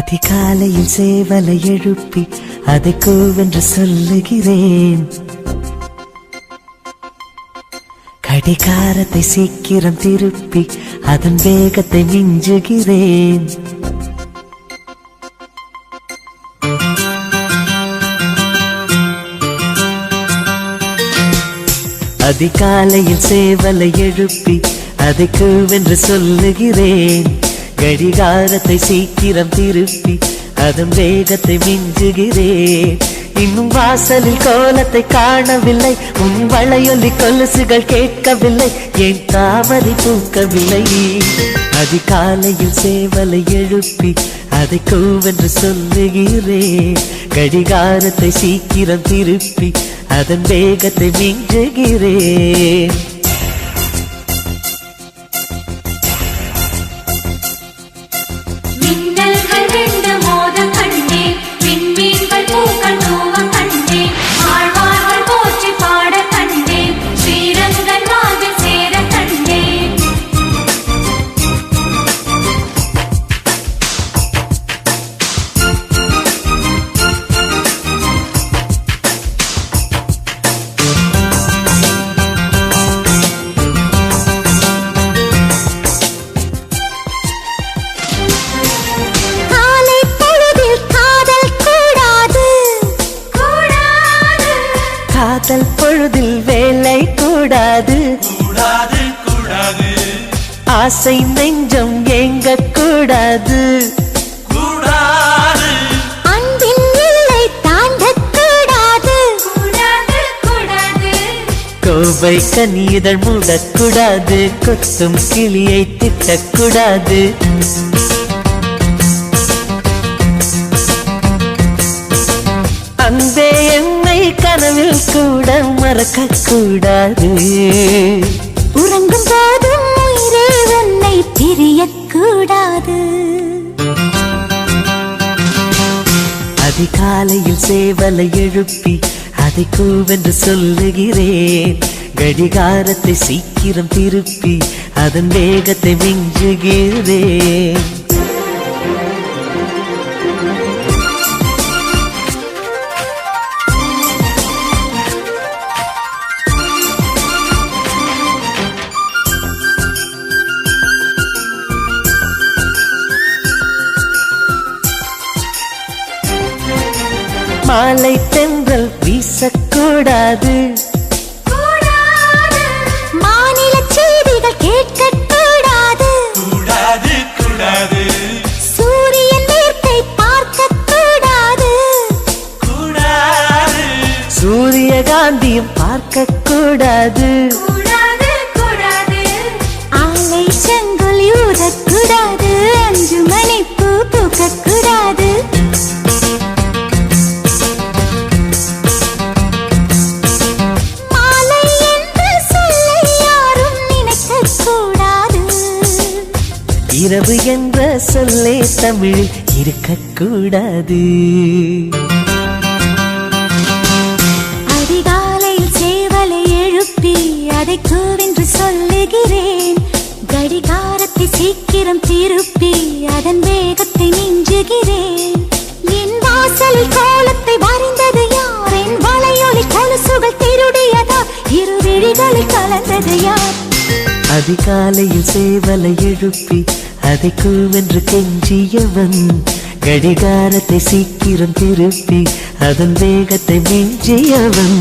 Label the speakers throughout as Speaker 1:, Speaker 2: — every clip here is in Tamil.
Speaker 1: அதிகாலையில் சேவலை எழுப்பி அதை கூவென்று சொல்லுகிறேன். கடிகாரத்தை சீக்கிரம் திருப்பி அதன் வேகத்தை மிஞ்சுகிறேன். அதிகாலையில் சேவலை எழுப்பி அதை கூவென்று சொல்லுகிறேன். கடிகாரத்தை சீக்கிரம் திருப்பி அதன் வேகத்தை மிஞ்சுகிறேன். இன்னும் வாசலில் கோலத்தை காணவில்லை, உன் வளையொலி கொலுசுகள் கேட்கவில்லை, என் தாமரை பூக்கவில்லை. அதிகாலையில் சேவலை எழுப்பி அதை கூவென்று சொல்லுகிறேன். கடிகாரத்தை சீக்கிரம் திருப்பி அதன் வேகத்தை மிஞ்சுகிறேன். காதல் பொழுதில் வேலை கூடாது, ஆசை நெஞ்சம் ஏங்க கூடாது,
Speaker 2: அன்பின் எல்லை தாண்டக் கூடாது,
Speaker 1: கோவை கனிதழ் மூடக்கூடாது, கொத்தும் கிளியை திட்டக்கூடாது. அன்பே என்னை கனவில் கூட மறக்க கூடாது,
Speaker 2: உறங்கும் போதும் உயிரே உன்னை பிரியக்கூடாது.
Speaker 1: அதிகாலையில் சேவலை எழுப்பி அதை கூவென்று சொல்லுகிறேன். கடிகாரத்தை சீக்கிரம் திருப்பி அதன் வேகத்தை மிஞ்சுகிறேன். மாலை தென்றல் வீசக்கூடாது,
Speaker 2: மாநில செய்திகள் கேட்கக்கூடாது, சூரியன் வேர்த்தை பார்க்கக்கூடாது,
Speaker 1: சூரியகாந்தியும் பார்க்கக்கூடாது,
Speaker 2: ஆலை செங்கொலி ஊதக்கூடாது, 5 மணி பூ பூக்கக்கூடாது.
Speaker 1: இரவு என்ற சொல்லே தமிழில் இருக்கக்கூடாது.
Speaker 2: அதிகாலையில் சேவலை எழுப்பி அதை கூவென்று சொல்லுகிறேன். கடிகாரத்தை சீக்கிரம் திருப்பி அதன் வேகத்தை மிஞ்சுகிறேன். என் வாசலில் கோலத்தை வரைந்தது யார்? என் வளையொலி கொலுசுகள் திருடியதா? இரு விழிகளில் கலந்தது யார்?
Speaker 1: அதிகாலையில் சேவலை எழுப்பி அதை கூவென்று கெஞ்சியவன். கடிகாரத்தை சீக்கிரம் திருப்பி அதன் வேகத்தை மிஞ்சியவன்.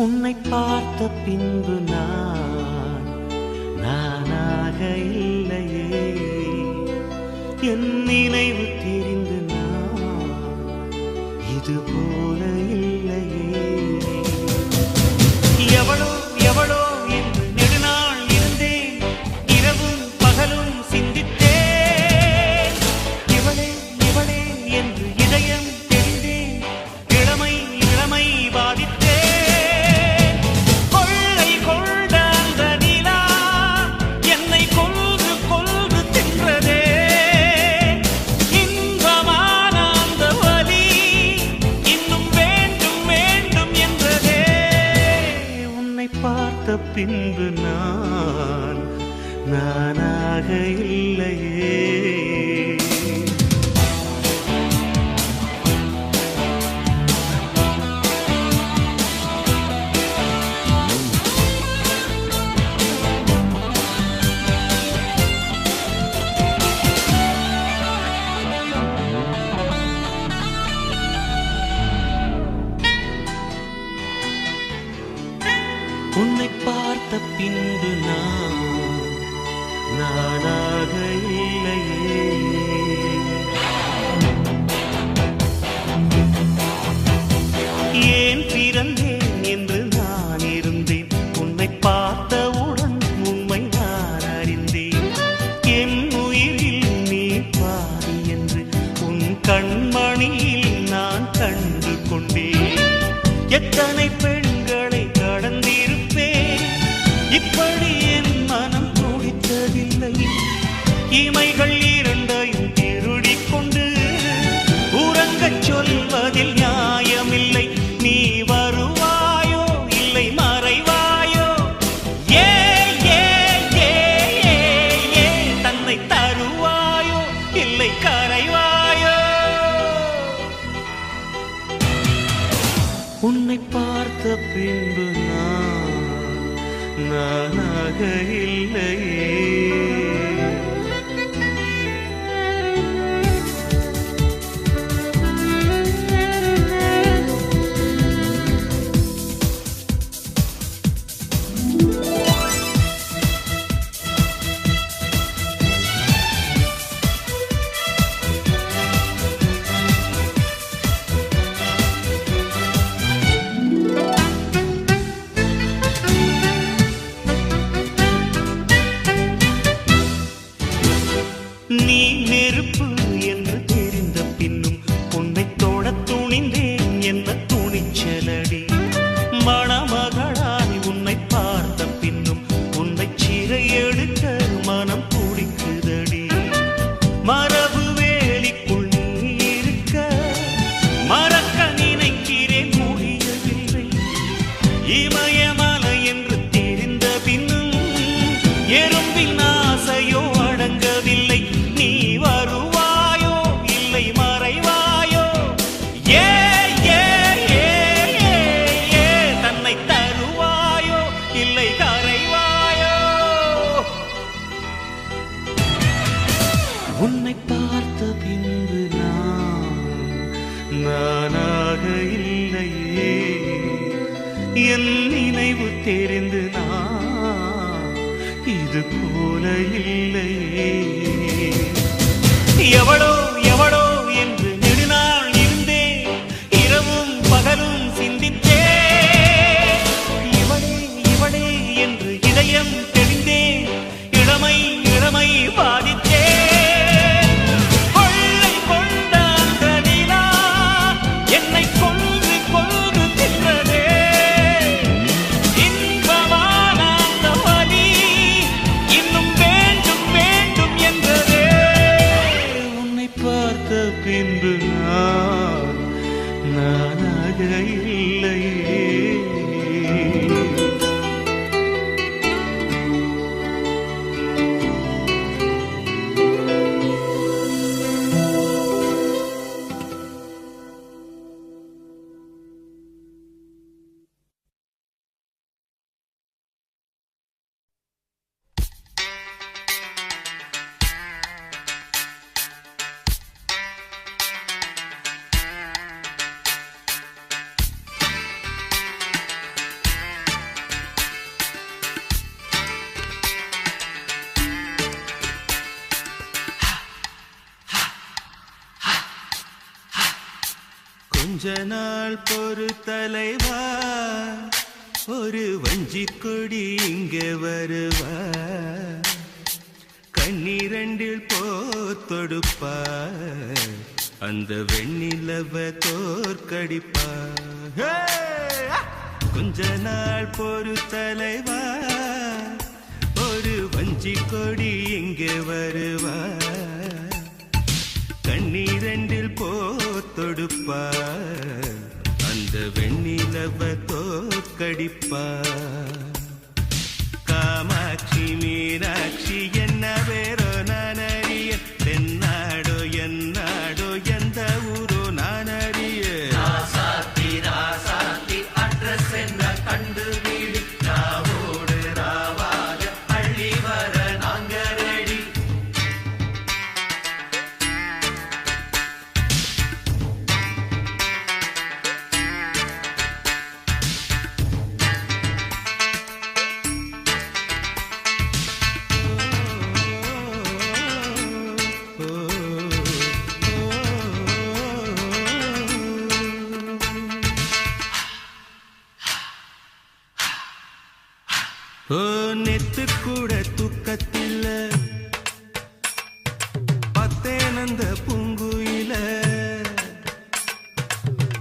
Speaker 1: உன்னை பார்த்த பின்பு நான் நானாக இல்லையே என் நினைவு தெரிந்து நான் இது போல இல்லையே எவளோ எவளோ என்று நெடுநாள் இருந்தேன் இரவும் பகலும் சிந்தித்தேன் இவளே இவளே என்று இதயம் தெரிந்தேன் இளமை இளமை பாதித்தேன் கொள்ளை கொண்ட அந்த நிலா என்னை கொன்று கொன்று தின்றதே இன்பமான அந்த வலி இன்னும் வேண்டும் வேண்டும் என்றதே உன்னை பார்த்த பின்பு நான் நானாக இல்லையே உன்னை பார்த்த பின்பு நான் நானாக இல்லையே ஏன் பிறந்தேன் என்று நான் இருந்தேன் உன்னை பார்த்தவுடன் உண்மை நான் அறிந்தேன் என் உயிரில் நீ பாதி என்று உன் கண்மணியில் நான் கண்டு கொண்டேன் எத்தனை பெண்களை கடந்திருப்பேன் இப்படி என் மனம் துடித்ததில்லை இமைகள் இரண்டையும் திருடிக் கொண்டு உறங்கச் சொல்வதில் நியாயமில்லை நீ வருவாயோ இல்லை மறைவாயோ ஏ ஏ ஏ ஏ ஏ தன்னை தருவாயோ இல்லை கரைவாயோ உன்னை பார்த்த பின்பு நானாக இல்லையே நீ நெருப்பு என்று தெரிந்த பின்னும் உன்னை தொட துணிந்தேன் என்ன துணிச்சலடி மணமகளாய் உன்னை பார்த்த பின்னும் உன்னை சிறை எடுக்க மனம் துடிக்குதடி மரபு வேலிக்குள் நீ இருக்க மறக்க நினைக்கிறேன் முடியவில்லை இமயமலை என்று தெரிந்த பின்னும் எறும்பின் ஆசையோ அடங்கவில்லை நீ வருவாயோ இல்லை மறைவாயோ ஏ ஏ ஏ ஏ ஏ தன்னை தருவாயோ இல்லை கரைவாயோ உன்னை பார்த்த பின்பு நானாக இல்லையே என் நினைவு தெரிந்து நான் இது போல இல்லையே எவளோ எவளோ என்று நெடுநாள் இருந்தேன் இரவும் பகலும் சிந்தித்தேன் இவளே இவளே என்று இதயம் தெரிந்தேன் இளமை இளமை பாதித்தேன் கொள்ளை கொண்ட அந்த நிலா என்னை கொன்று கொன்று தின்றதே இன்பமான அந்த வலி இன்னும் வேண்டும் வேண்டும் என்றதே உன்னை பார்த்த பின்பு நானாக இல்லையே
Speaker 3: கொஞ்ச நாள் பொறு தலைவா, ஒரு வஞ்சி கொடி இங்கே வருவா, கண்ணீரண்டில் போத்தொடுப்பா, அந்த வெண்ணிலவ தோற்கடிப்பா. கொஞ்ச நாள் பொறு தலைவா, ஒரு வஞ்சி கொடி இங்கே வருவா, கண்ணீரண்டில் போத்தொடுப்பா, அந்த வெண்ணிலவ தோற்கடிப்பா. காமாட்சி மீனாட்சி என்ன வேறோ நான் அறிய, தென்னாடோ என்னாடோ எந்த ஊரோ நான் அறிய. ராசாத்தி ராசாத்தி அட்ரஸ் என்ன கண்டு வீடு, ராவோடு ராவாக அள்ளி வர நாங்க ரெடி. ஓ நெத்து கூட தூக்கத்தில்ல, பத்தேனந்த பூங்குயில,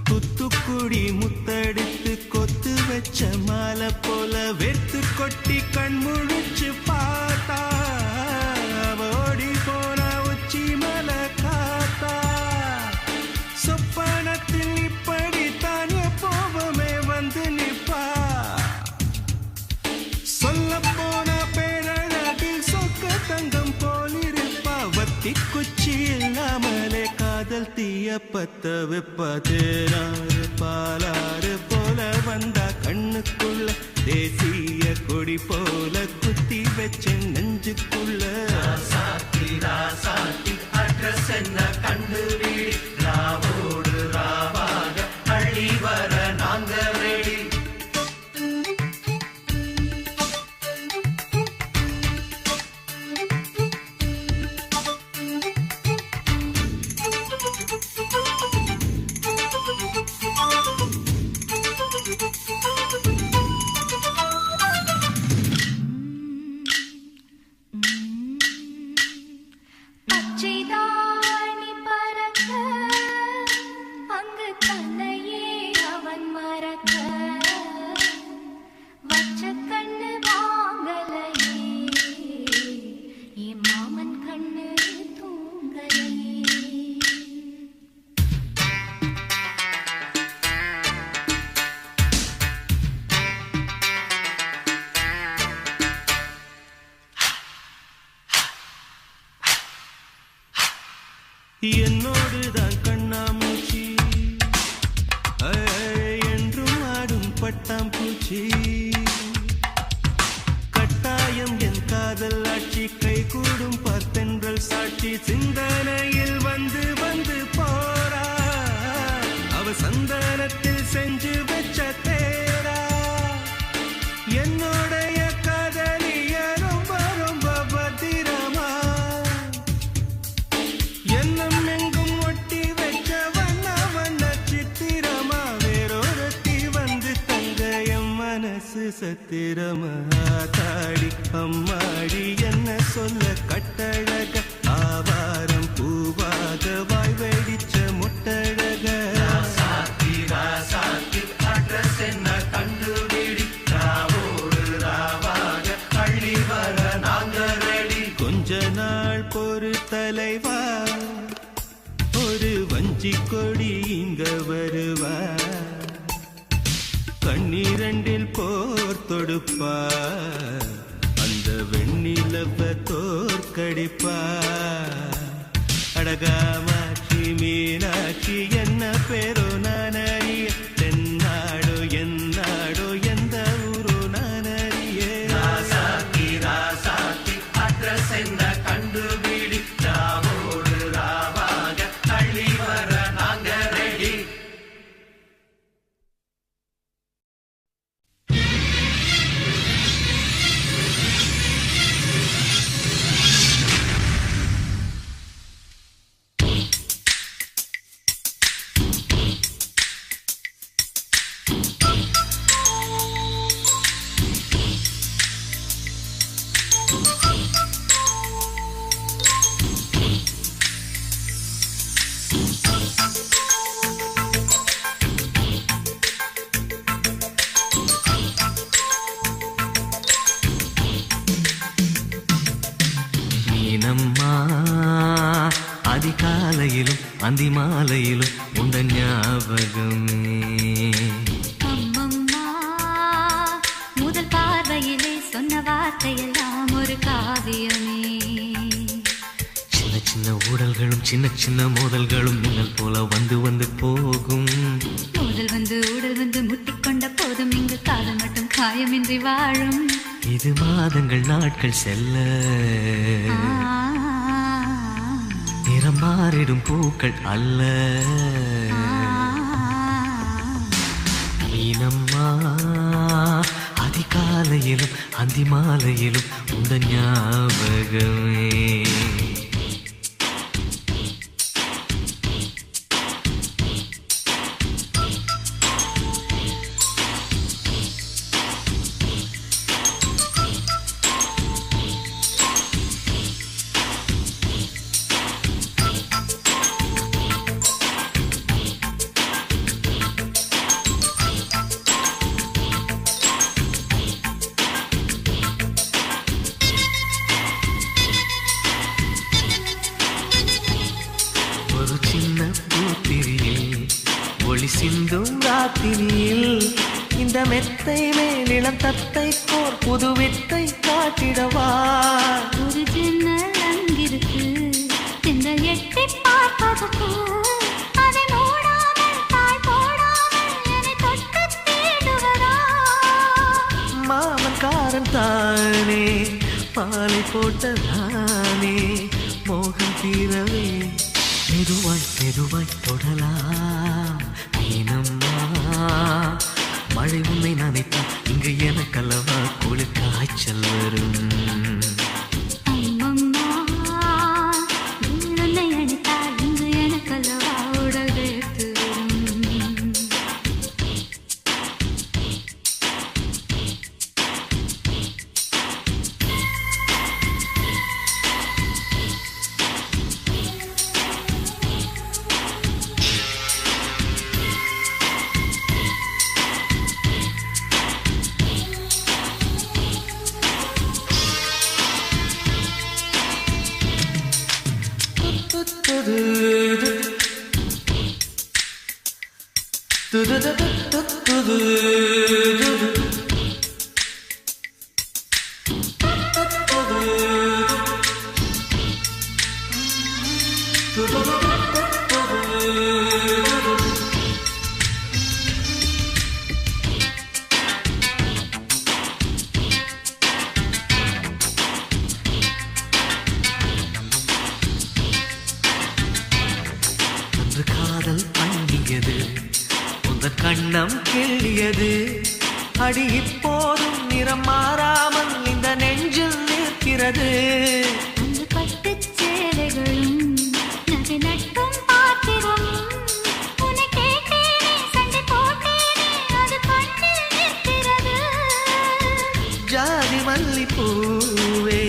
Speaker 3: துத்துக்குடி முத்தடித்து கொத்து வச்ச மாலை போல வெத்து கொட்டி கண் முழிச்சு பார்த்தா, ஓடி போன உச்சி மலை காத்தா. சொப்பனத்தில் இப்படித்தான் எப்போவுமே வந்து நிப்பா, சொல்ல போன பேரழகில் சொக்க தங்கம் போலிருப்பா. வத்தி குச்சி இல்லாமலே காதல் தீய பத்த வெப்பா. தேனாறு பாலாறு போல வந்தா கண்ணுக்குள்ள, தேசிய கொடி போல குத்தி வச்ச நெஞ்சுக்குள்ள. ராசாத்தி ராசாத்தி அட்ரஸ் என்ன கண்டு வீடு, ராவோடு ராவாக அள்ளி வர நாங்க ரெடி.
Speaker 2: பச்சைதாணி பறக்க, அங்கு தன்னையே அவன் மறக்க, வச்ச கண்ணு வாங்கலையே, என் மாமன் கண்ணு தூங்கலையே.
Speaker 3: என்னோடுதான் கண்ணாமூச்சி, என்றும் ஆடும் பட்டாம்பூச்சி. கட்டாயம் என் காதல் ஆட்சி, கை கூடும் பார்த்தென்றல் சாட்சி. சிந்தனையில் வந்து வந்து போறா, அவ சந்தனத்தில் செஞ்சு வச்ச தேரா. என்னுடைய காதலிய ரொம்ப ரொம்ப பத்திரமா, எண்ணம் எங்கும் ஒட்டி வச்ச வண்ண வண்ண சித்திரமா. வேறொருத்தி வந்து தங்க என் மனசு சத்திரமா. தாடி அம்மாடி என்ன சொல்ல கட்டழக, ஆவாரம் பூவாக வாய் வெடிச்ச முட்டழக. ராசாத்தி ராசாத்தி அட்ரஸ் என்ன கண்டு வீடி, ராவோடு ராவாக அள்ளி வர நாங்க ரெடி. கொஞ்ச நாள் பொறு தலைவா, ஒரு வஞ்சி கொடி இங்க வருவா, கண்ணீரண்டில் போர் தொடுப்பா, அந்த வெண்ணிலவ தோற்கடிப்பா. அடகாமாட்சி மீனாட்சி என்ன பேரோ நான் அறிய, தென்னாடோ என்னாடோ எந்த ஊரோ நான் அறிய. ராசாத்தி ராசாத்தி அட்ரஸ் என்ன கண்டு வீடி, ராவோடு ராவாக அள்ளி வர நாங்க ரெடி. அந்தி மாலையிலும் உண்ட ஞாபகமே.
Speaker 2: அம்மம்மா, முதல் பார்வையிலே சொன்ன வார்த்தையெல்லாம் ஒரு காவியமே.
Speaker 3: சின்ன சின்ன ஊடல்களும் சின்ன சின்ன மோதல்களும் மின்னல் போல வந்து வந்து போகும்.
Speaker 2: முதல் வந்து உடல் வந்து முட்டிக்கொண்ட போதும் இங்கு காதல் மட்டும் காயமின்றி வாழும்.
Speaker 3: இது மாதங்கள் நாட்கள் செல்ல நிறம் மாறிடும் பூக்கள் அல்ல. மீனம்மா, அதிகாலையிலும் அந்தி மாலையிலும் உந்த ஞாபகமே. ஒரு சின்ன பூத்திரியில் ஒளி சிந்தும் ராத்திரியில் இந்த மெத்தை மேலிளம் தத்தை போர் புது வித்தை காட்டிடவா.
Speaker 2: ஒரு ஜன்னல் அங்கிருக்கு, இந்த எட்டி பார்ப்பதற்கு அதை மூடாமல் தாய் போடாமல் என்னை தொட்டு தேடுவதா.
Speaker 3: மாமன் காரன் தானே பாலை போட்டதானே மோகம் தீரவே மெதுவாய் மெதுவாய் தொடலாம். மீனம்மா, மழை உன்னை நினைத்தால் இங்கு எனக்கல்லவா குளிர் காய்ச்சல் வரும்.
Speaker 2: அம்மம்மா, உன்னை அணித்தால் இங்கு எனக்கல்லவா உடல் வேர்த்து வரும்.
Speaker 3: அன்று காதல் பண்ணியது உந்தன் கண்ணம் கிள்ளியது. அடி இப்போதும் நிறம் மாறாமல் இந்த நெஞ்சில் நிற்கிறது.
Speaker 2: அந்த பட்டுச் சேலைகளும் நகை நட்டும் பாத்திரம் உன்னை கேட்டேனே, சண்டை போட்டேனே, அது கண்ணில் நிற்கிறது.
Speaker 3: ஜாதி மல்லிப்பூவே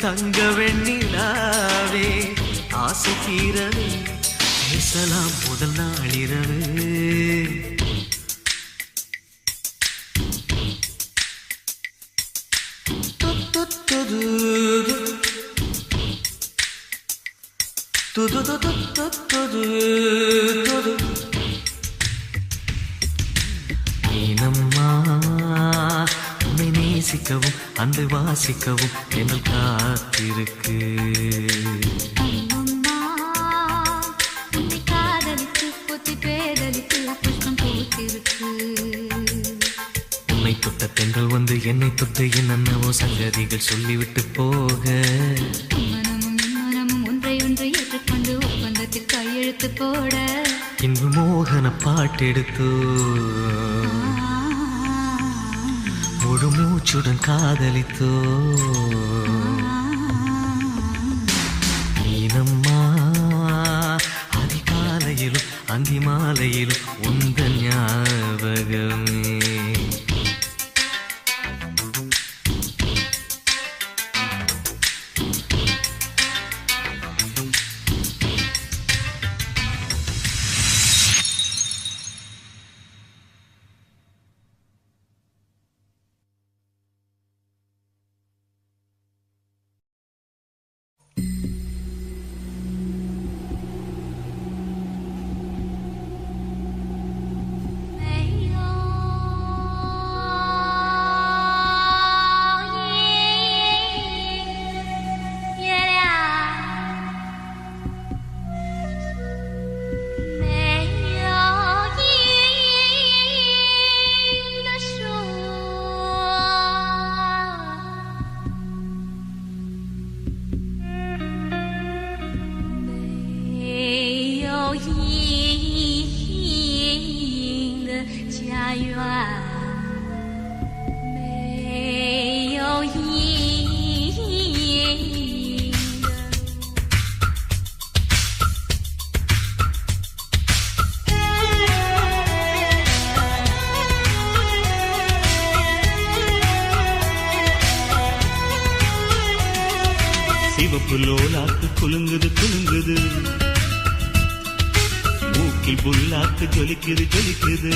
Speaker 3: தங்க வெண்ணிலாவே ஆசை தீரவே பேசலாம் முதல் நாளிரவு. மீனம்மா, உன்னை நேசிக்கவும் அன்று வாசிக்கவும் என்னை காத்திருக்கு.
Speaker 2: அம்மம்மா, உன்னை காதலித்து புத்தி பேதலித்து புஷ்பம் பூத்திருக்கு.
Speaker 3: உன்னை தொட்ட தென்றல் வந்து என்னை தொட்டு என்னென்னவோ சங்கதிகள் சொல்லிவிட்டு போக
Speaker 2: மனமும் மனமும் ஒன்றை ஒன்று ஏற்றுக்கொண்டு ஒப்பந்தத்தில் கையெழுத்து போட
Speaker 3: இன்று மோகன பாட்டெடுத்தோ முழு மூச்சுடன் காதலித்தோ. மீனம்மா, அதிகாலையிலும் அந்தி மாலையிலும் உந்த ஞாபகமே.
Speaker 2: 家园没有意义。
Speaker 3: சிவப்பு லோலாக்கு குலுங்குது குலுங்குது, மூக்கில் புல்லாக்கு ஜொலிக்குது ஜொலிக்குது.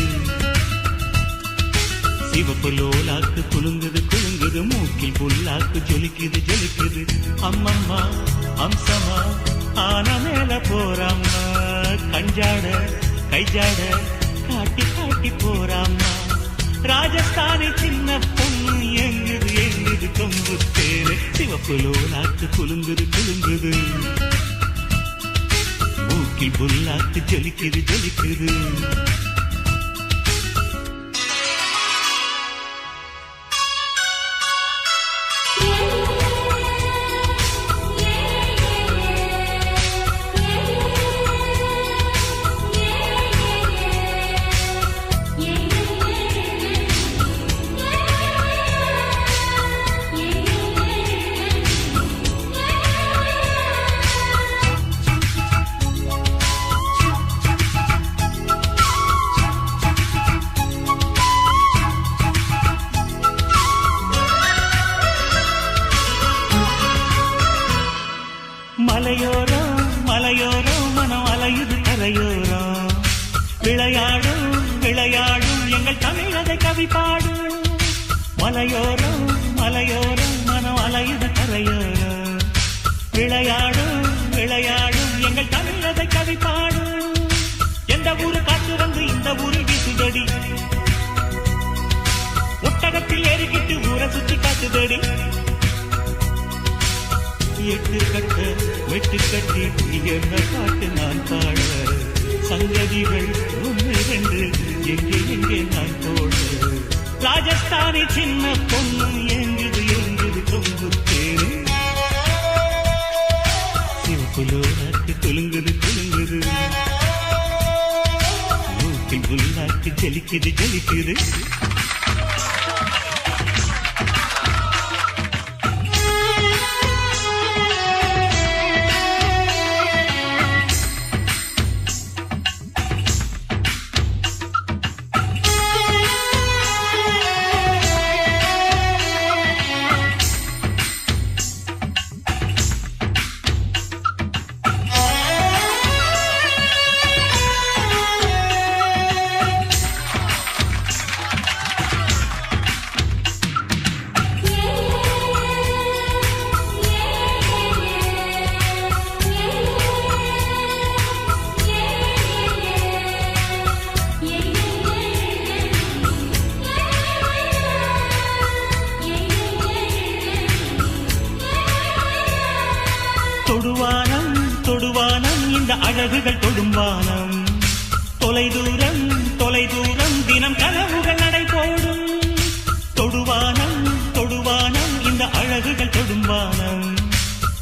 Speaker 3: சிவப்பு லோலாக்கு குலுங்குது குலுங்குது, மூக்கில் புல்லாக்கு ஜொலிக்குது ஜொலிக்குது. அம்மம்மா அம்சமா ஆன மேல போறாம்மா, கஞ்சாட கைஜாட காட்டி காட்டி போறாம்மா. ராஜஸ்தானி சின்ன பொண்ணு எங்குது எங்குது கொம்பு தேரு. சிவப்பு லோலாக்கு குலுங்குது குலுங்குது, மூக்கில் புல்லாக்கு ஜொலிக்குது ஜொலிக்குது. மலையோரம் மலையோரம் மனம் அலையுது கரையோரம், விளையாடும் விளையாடும் எங்கள் தமிழதை கவி பாடும். மலையோரம் மலையோரம் மனம் அலையுது கரையோரம், விளையாடும் விளையாடும் எங்கள் தமிழதை கவி பாடும். எந்த ஊரு காற்று வந்து இந்த ஊரில் வீசுதடி, ஒட்டகத்தில் ஏறிக்கிட்டு ஊரை சுற்றி காத்துதடி. எட்டு கட்ட வெட்டு கட்டி என்ன பாட்டு நான் பாட, சங்கதிகள் ஒன்று ரெண்டு எங்கே எங்கே நான் போட. ராஜஸ்தானி சின்ன பொண்ணு எங்குது எங்குது கொம்பு தேரு. சிவப்பு லோலாக்கு குலுங்குது குலுங்குது, மூக்கில் புல்லாக்கு ஜலிக்குது ஜலிக்குது. தொடுவானம் தொடுவானம் இந்த அழகுகள் தொடும்பானம், தொலைதூரம் தொலைதூரம் தினம் கனவுகள் நடை போடும். தொடுவானம் தொடுவானம் இந்த அழகுகள் தொடும்பானம்,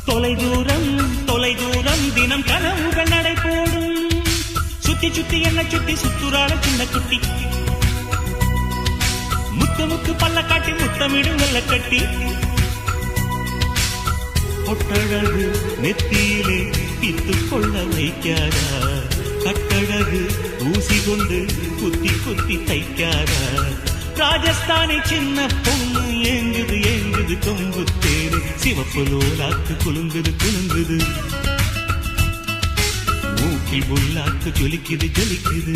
Speaker 3: தொலைதூரம் தொலைதூரம் தினம் கனவுகள் நடை போடும். சுத்தி சுத்தி என்ன சுத்தி சுத்துறாள சின்ன குட்டி, முத்து முத்து பல்ல காட்டி முத்தமிடும் வெள்ள கட்டி. பொட்டழகு நெத்தியிலே பித்து கொள்ள வைக்காதா, கட்டழகு ஊசி கொண்டு குத்தி குத்தி தைக்காதா. ராஜஸ்தானி சின்ன பொண்ணு எங்குது எங்குது கொம்பு தேரு. சிவப்பு லோலாக்கு குலுங்குது குலுங்குது, மூக்கில் புல்லாக்கு ஜொலிக்குது ஜொலிக்குது.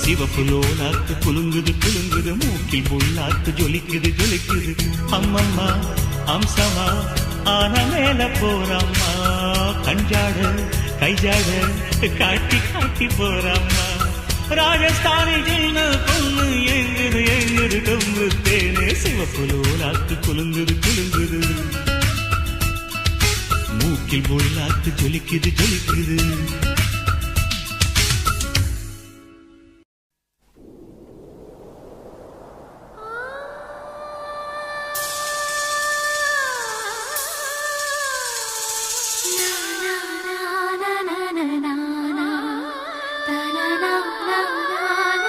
Speaker 3: சிவப்பு லோலாக்கு குலுங்குது குலுங்குது, மூக்கில் புல்லாக்கு ஜொலிக்குது ஜொலிக்குது. அம்மம்மா அம்சமா ஆன மேல போறாம்மா, கஞ்சாட கைஜாட காட்டி காட்டி போறாம்மா. ராஜஸ்தானி சின்ன பொண்ணு எங்குது எங்குது கொம்பு தேனே. சிவப்பு லோலாக்கு குலுங்குது குலுங்குது, மூக்கில் புல்லாக்கு ஜொலிக்குது ஜொலிக்குது.
Speaker 2: na na na na na na na na na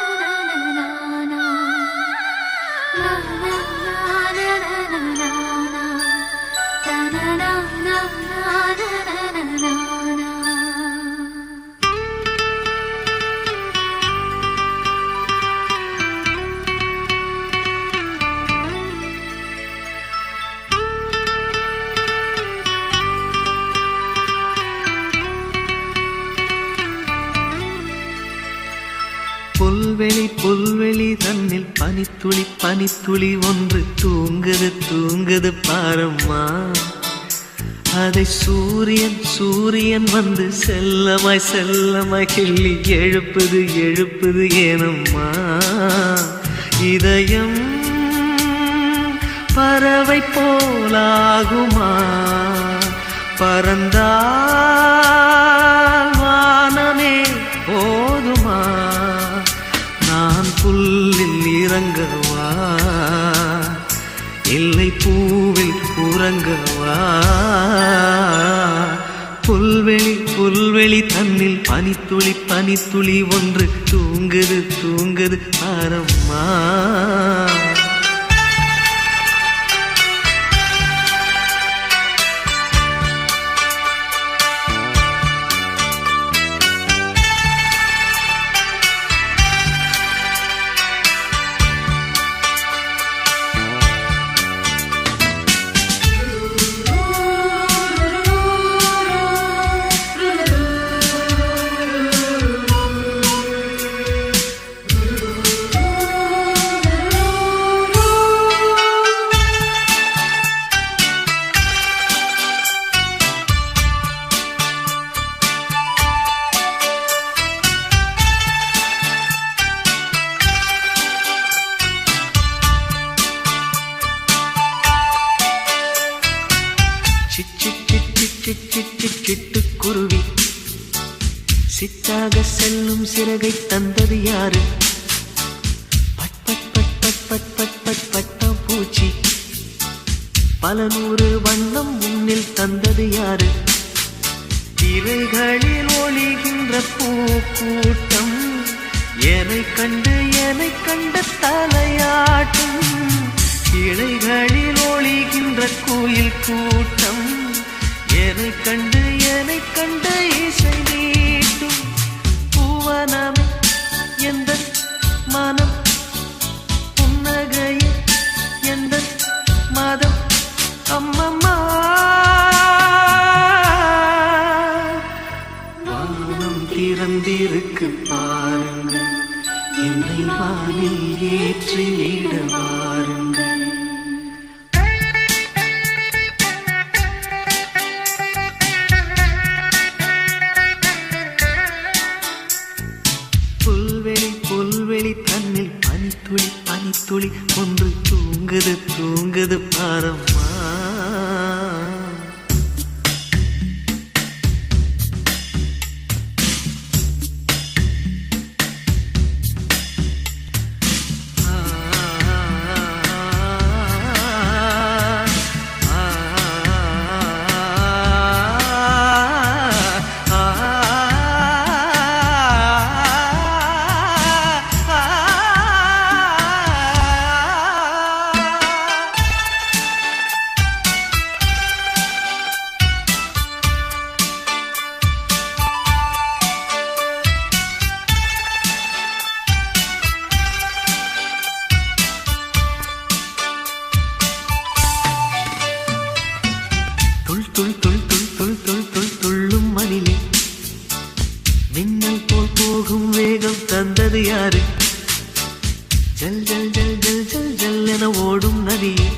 Speaker 1: புல்வெளி புல்வெளி தன்னில் பனித்துளி பனித்துளி ஒன்று தூங்குது தூங்குது பாரம்மா. அதை சூரியன் சூரியன் வந்து செல்லமாய் செல்லமாய் கிள்ளி எழுப்புது எழுப்புது ஏனம்மா. இதயம் பறவை போலாகுமா, பறந்தால் வானமே போதுமா. நான் புல்லில் இறங்கவா இல்லை பூவில் உறங்கவா. புல்வெளி புல்வெளி தன்னில் பனித்துளி பனித்துளி ஒன்று தூங்குது தூங்குது பாரம்மா. சிட்டுக்குருவி சிட்டாக செல்லும் சிறகை தந்தது யாரு? பட் பட் பட் பட் பட் பட் பட் பட்டாம் பூச்சி பல நூறு வண்ணம் முன்னில் தந்தது யாரு? திரைகளில் ஒளிகின்ற பூக்கூட்டம் என்னை கண்ட தலையாட்டும். இழைகளில் ஒளிகின்ற கோயில் கூட்டம் என்னை கண்ட இசை நீட்டும். பூவனமே எந்த மனம் புன்னகையே எந்த மதம் அம்மம்மா. வானம் திறந்திருக்கு பாருங்கள், என்னை வானில் ஏற்றிவிட வாருங்கள். புல்வெளி தன்னில் பனித்துளி பனித்துளி ஒன்று தூங்குது தூங்குது பாரம்மா. துள்ளும் மணிலே மின்னல் போல் போகும் வேகம் தந்தது யாரு? ஜல் ஜல் ஜல் ஜல் ஜல் ஜல் என ஓடும் நதியே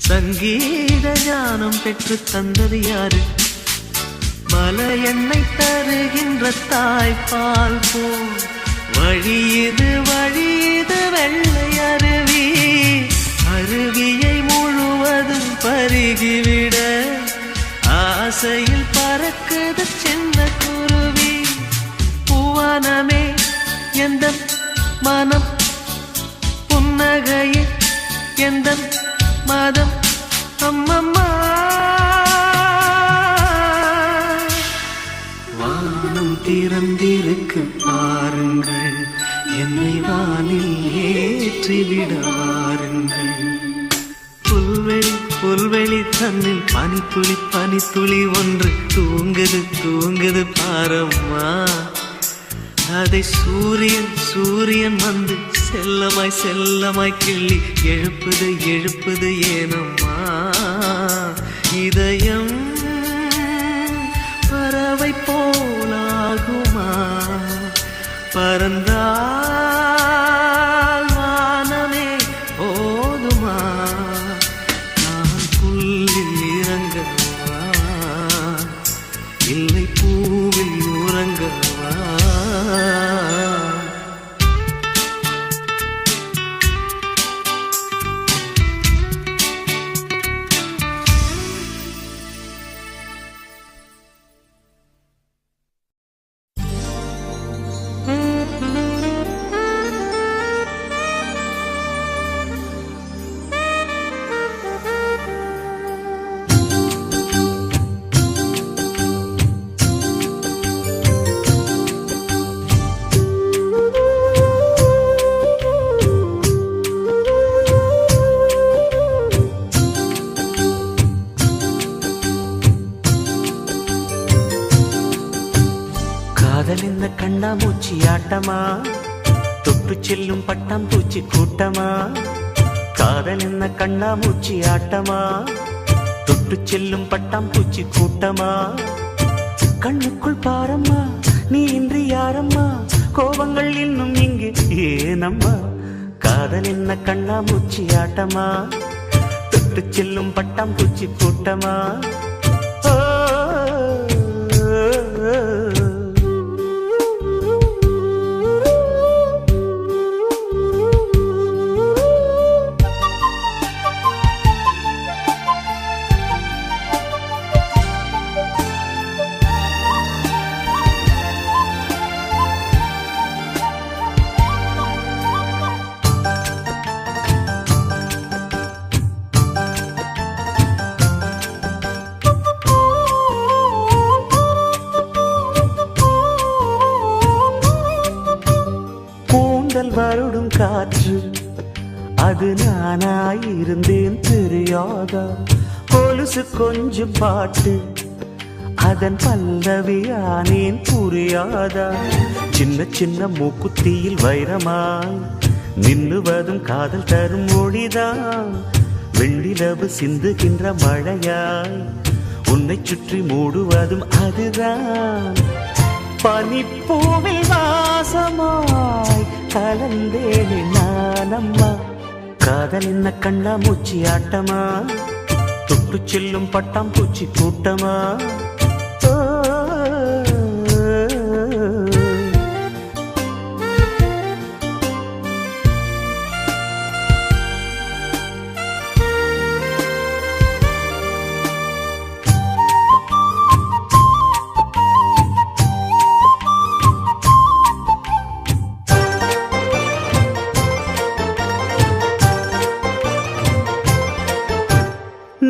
Speaker 1: சங்கீத ஞானம் பெற்று தந்தது யாரு? மலை எண்ணெய் தருகின்ற தாய்ப்பால் போல் வழியது வெள்ளை அருவி. அருவியை முழுவதும் பருகிவிட ஆசையில் பறக்குது சின்ன குருவி. பூவனமே எந்த மனம் புன்னகையே எந்த மதம் அம்மம்மா. வானம் திறந்திருக்கு பாருங்கள், என்னை வானில் ஏற்றிவிட வாருங்கள். புல்வெளி புல்வெளி தன்னில் பனித்துளி பனித்துளி ஒன்று தூங்குது தூங்குது பாரம்மா. அதை சூரியன் சூரியன் வந்து செல்லமாய் செல்லமாய் கிள்ளி எழுப்புது எழுப்புது ஏனம்மா. இதயம் பறவை போலாகுமா, பறந்தால் வானமே போதுமா நான் புல்லில் இறங்கவா இல்லை பூவில் உறங்கவா காதல் என்ன கண்ணாமூச்சி ஆட்டமா தொட்டு செல்லும் பட்டாம்பூச்சி கூட்டமா காதல் என்ன கண்ணாமூச்சி ஆட்டமா தொட்டு செல்லும் பட்டாம்பூச்சி கூட்டமா கண்ணுக்குள் பாரம்மா நீ இன்றி யாரம்மா கோபங்கள் இன்னும் இங்கு ஏனம்மா காதல் என்ன கண்ணாமூச்சி ஆட்டமா தொட்டு செல்லும் பட்டாம்பூச்சி கூட்டமா வருடும் காற்று அது நானாயிருந்தேன் தெரியாதா கொலுசு கொஞ்சம் பாட்டு அதன் பல்லவியானேன் புரியாதா சின்ன சின்ன மூக்குத்தியில் வைரமாய் நின்னுவதும் காதல் தரும் மொழிதான் வெண்ணிலவு சிந்துகின்ற மழையாய் உன்னை சுற்றி மூடுவதும் அதுதான் பனிப்பூவில் வாசமாய் கலந்தேனே நானம்மா காதல் என்ன கண்ணாமூச்சி ஆட்டமா தொட்டு செல்லும் பட்டாம்பூச்சி கூட்டமா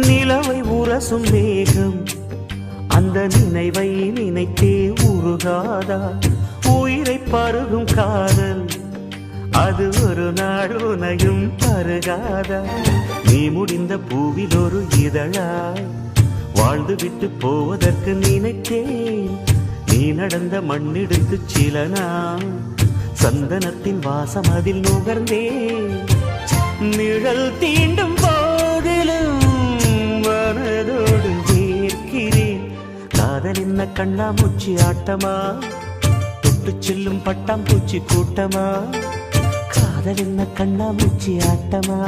Speaker 1: நிலவை உரசும் மேகம் அந்த நினைவை நினைத்தே உருகாதா உயிரை பருகும் காதல் அது ஒரு நாள் உனையும் பருகாதா நீ முடிந்த பூவில் ஒரு இதழாய் வாழ்ந்து விட்டு போவதற்கு நினைத்தேன் நீ நடந்த மண்ணெடுத்து சில நாள் சந்தனத்தின் வாசம் அதில் நுகர்ந்தேன் நிழல் தீண்டும் போதிலும் மனதோடு வேர்க்கிறேன் காதல் என்ன கண்ணாமூச்சி ஆட்டமா தொட்டு செல்லும் பட்டாம்பூச்சி கூட்டமா காதல் என்ன கண்ணாமூச்சி ஆட்டமா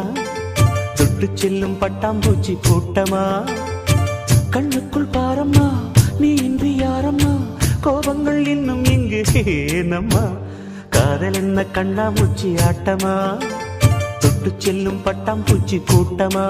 Speaker 1: தொட்டு செல்லும் பட்டாம்பூச்சி கூட்டமா கண்ணுக்குள் பாரம்மா நீ இன்றி யாரம்மா கோபங்கள் இன்னும் இங்கு ஏனம்மா காதல் என்ன கண்ணாமூச்சி ஆட்டமா தொட்டு செல்லும் பட்டாம்பூச்சி கூட்டமா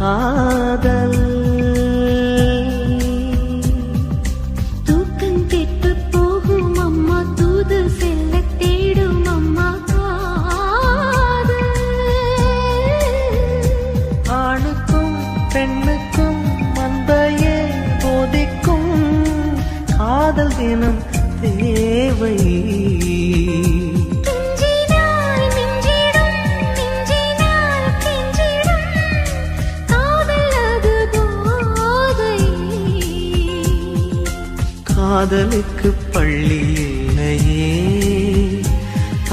Speaker 1: காதல்.
Speaker 2: தூக்கம் கெட்டு போகும் அம்மா தூது செல்ல தேடும் அம்மா காதல்.
Speaker 1: ஆணுக்கும் பெண்ணுக்கும் மந்தையே போதிக்கும் காதல் தினம் தேவை. காதலுக்கு பள்ளி இல்லையே,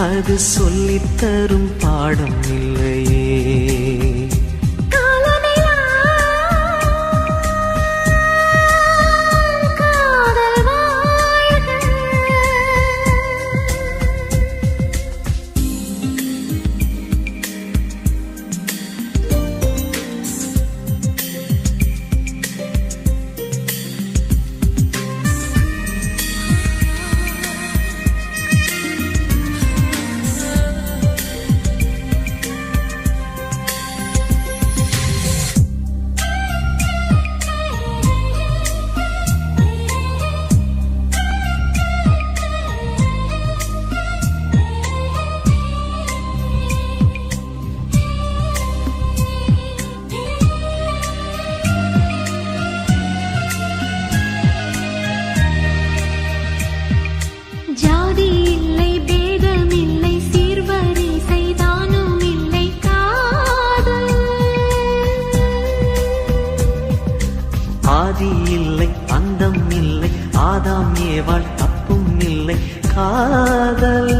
Speaker 1: அது சொல்லித்தரும் பாடம் இல்லையே.
Speaker 2: ஜாதி இல்லை பேதம் இல்லை சீர்வரிசை தானும் இல்லை காதல்.
Speaker 1: ஆதி இல்லை அந்தம் இல்லை ஆதாம் ஏவாள் தப்பும் இல்லை காதல்.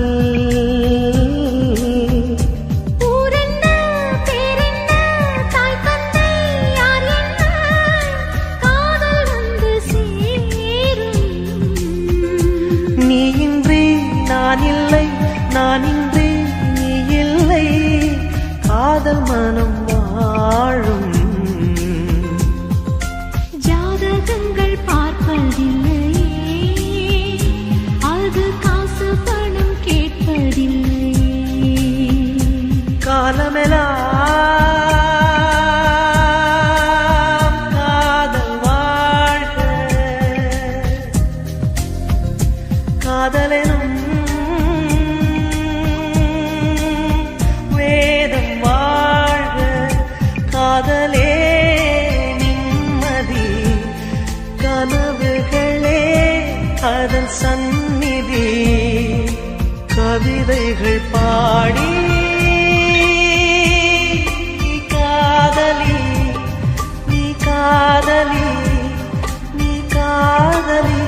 Speaker 1: நான் இல்லை நான் இன்றி நீ இல்லை காதல் மனம் வாழும்.
Speaker 2: ஜாதகங்கள் பார்ப்பதில்லையே, அது காசு பணம் கேட்பதில்லையே.
Speaker 1: காலமெல்லாம் காதல் வாழ்க, காதலெனும் காதலே நிம்மதி, கனவுகளே அதன் சந்நிதி. கவிதைகள் பாடி நீ காதலி, நீ காதலி, நீ காதலி.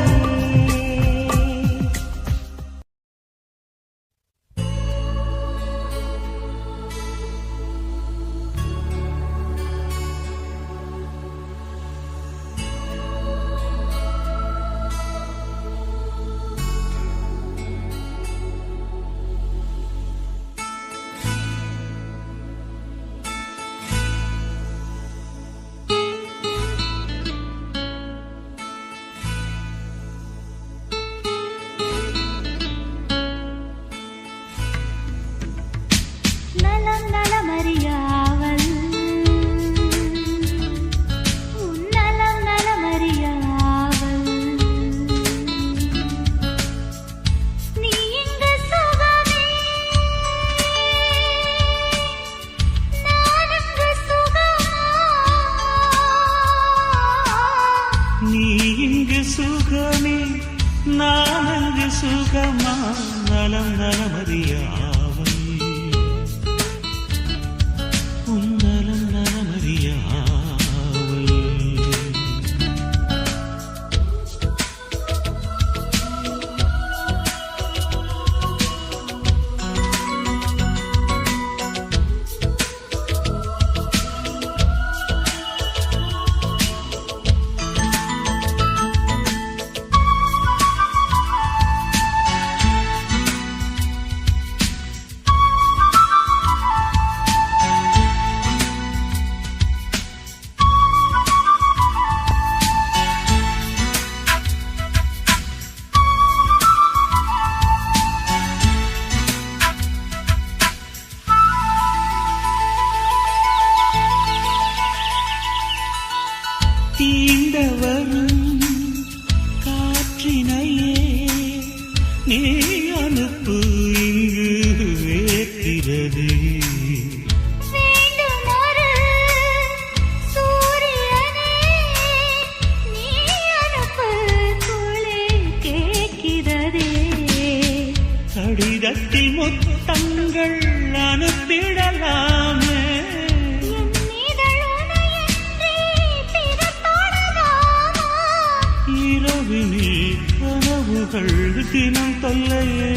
Speaker 3: தினம் தொல்லையே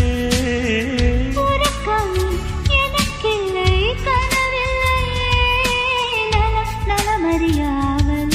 Speaker 2: உறக்கம் எனக்கில்லை கனவில்லையே நலமறியாவல்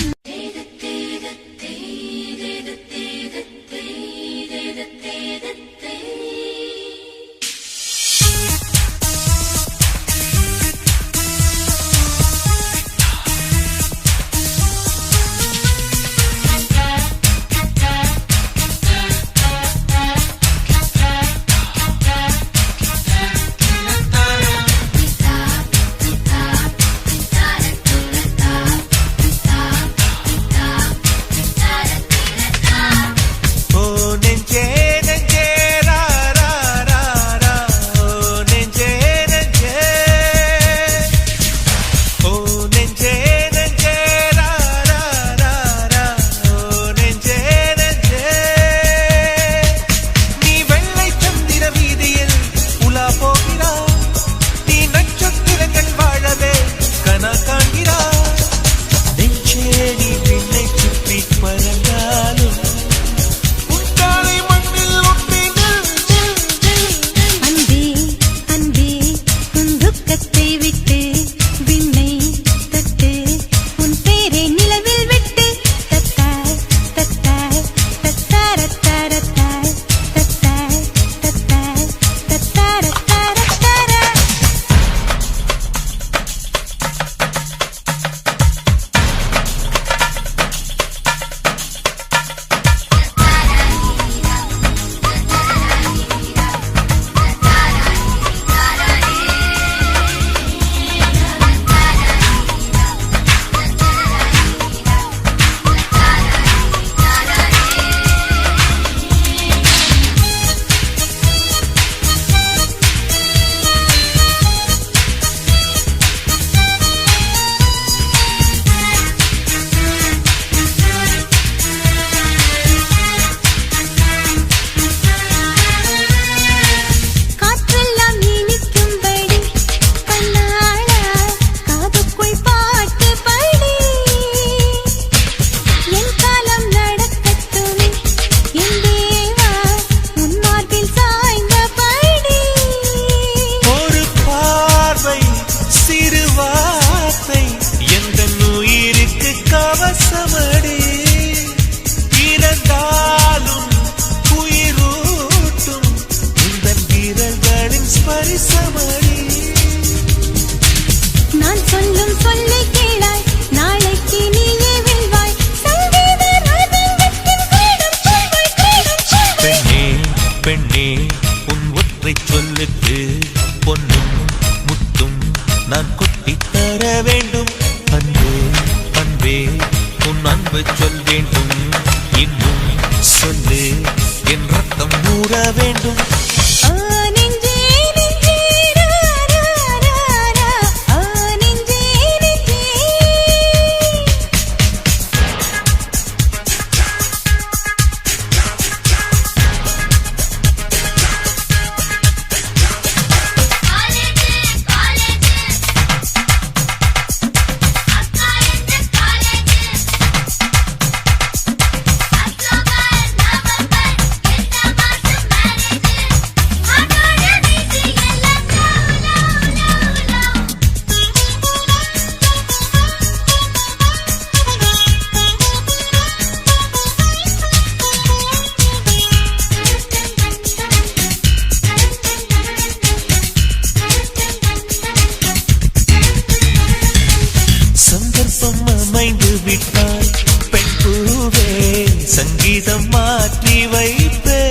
Speaker 1: சங்கீதம் மாற்றி வைப்பே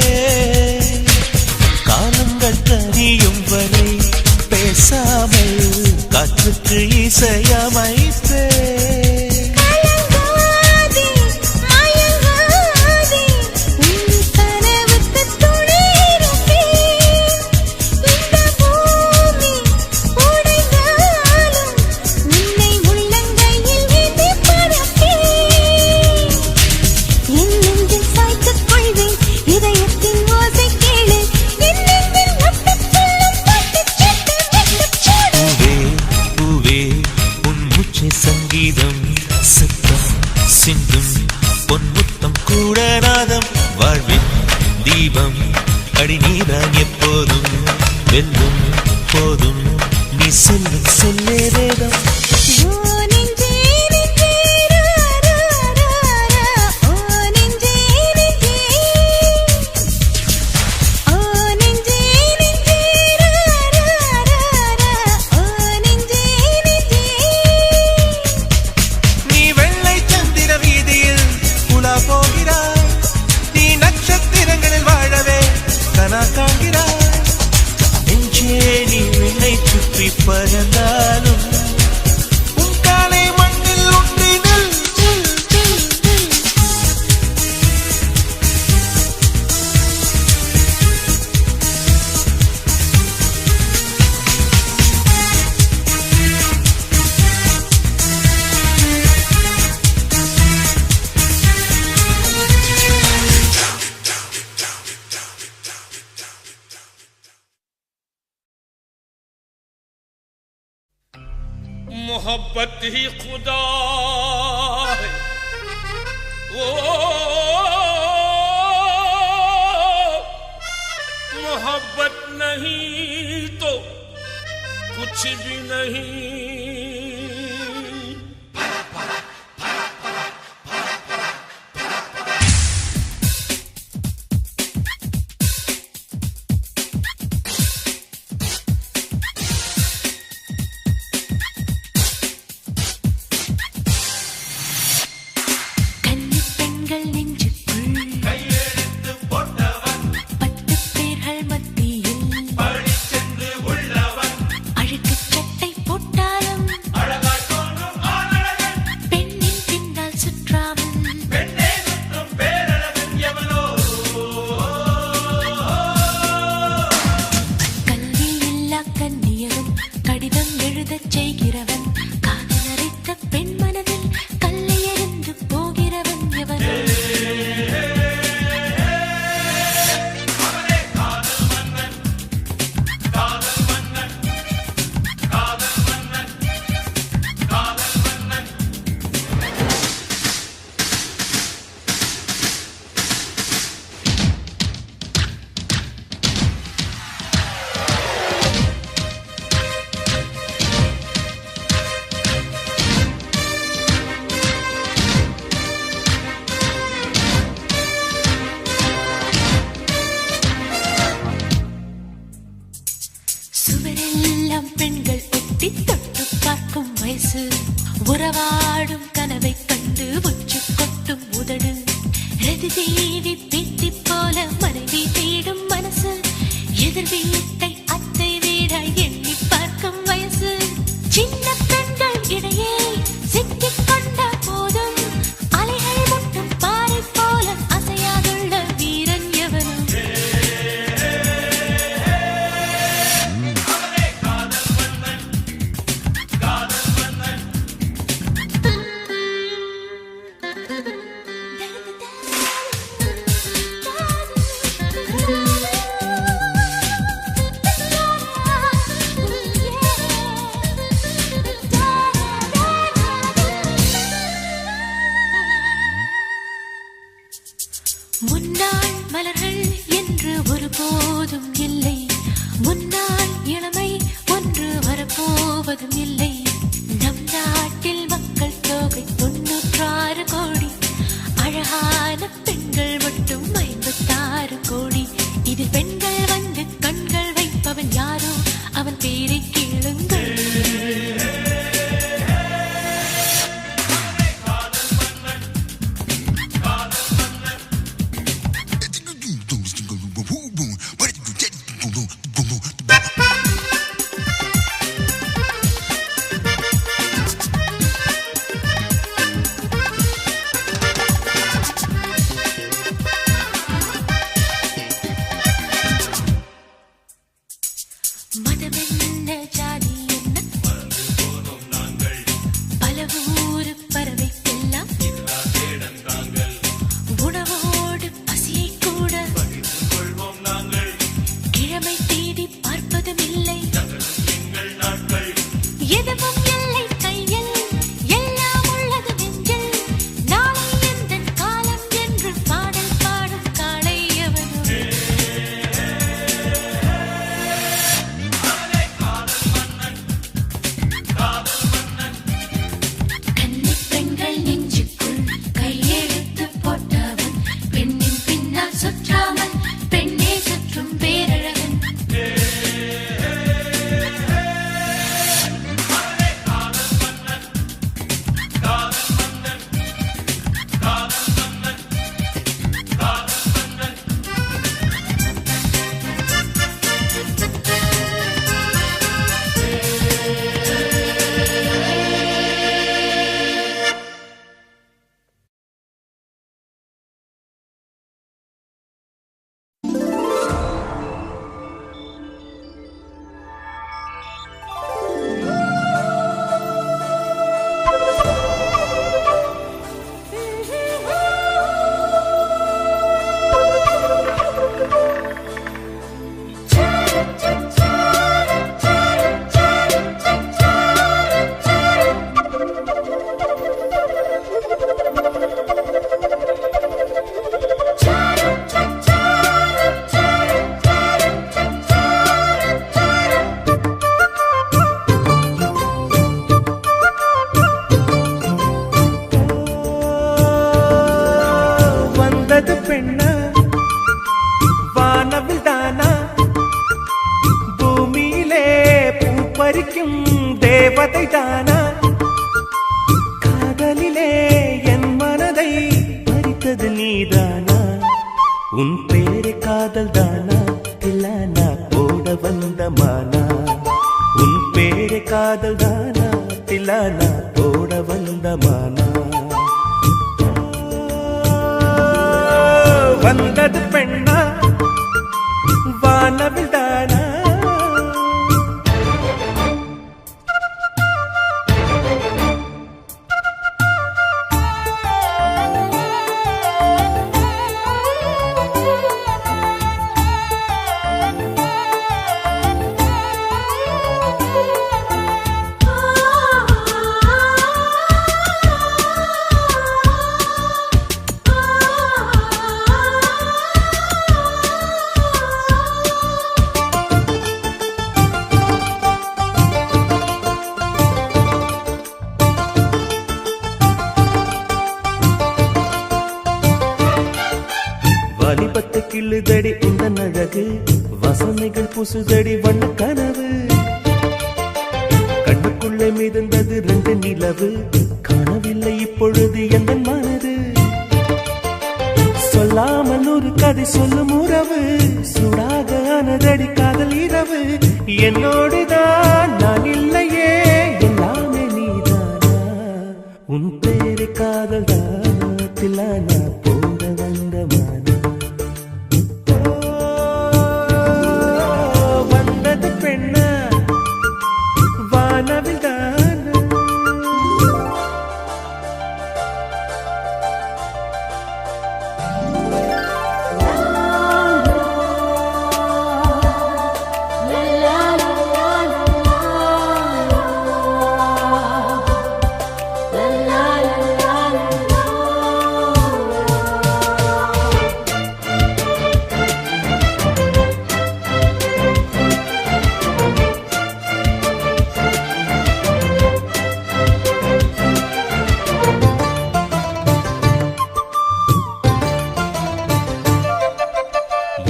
Speaker 1: காலங்கள் கனியும் வரை பேசாமல் காற்றுக்கு இசையமைப்பே சொல்லும் சொல்லே வேதம்.
Speaker 2: ஓ நெஞ்சே நெஞ்சே ரா ரா ரா ரா. ஓ நெஞ்சே நெஞ்சே. ஓ நெஞ்சே நெஞ்சே ரா ரா ரா ரா. ஓ நெஞ்சே நெஞ்சே.
Speaker 1: நீ வெள்ளை சந்திர வீதியில் உலா போகிறாய், நீ நட்சத்திரங்களில் வாழவே கனா காண்கிறாய். நெஞ்சே நீ விண்ணை சுற்றி பறந்தாலும் உன் காலை மண்ணில் ஒன்றினில்
Speaker 4: मोहब्बत ही खुदा है, ओ मोहब्बत नहीं तो कुछ भी नहीं.
Speaker 1: பறிக்கும் தேவதை தானா காதலிலே என் மனதை பறித்தது நீதானா உன் பேரு காதல் தானா தில்லானா போட வந்த மானா உன் பேரு காதல் தானா தில்லானா போட வந்த மானா வந்தது பெண்ணா வானவில் தானா வாலிபத்தை கிள்ளுதடி இந்த அழகு வசனைகள் புசுதடி வண்ண கனவு கண்ணுக்குள்ளே மிதந்தது 2 நிலவு காணவில்லை இப்பொழுது எந்த மனது சொல்லாமல் ஒரு கதை சொல்லும் உறவு சூடாக ஆனதடி காதல் இரவு என்னோடுதான் நான் இல்லையே எல்லாமே நீதானா உன் பேரு காதல் தானா தில்லானா போட வந்த மானா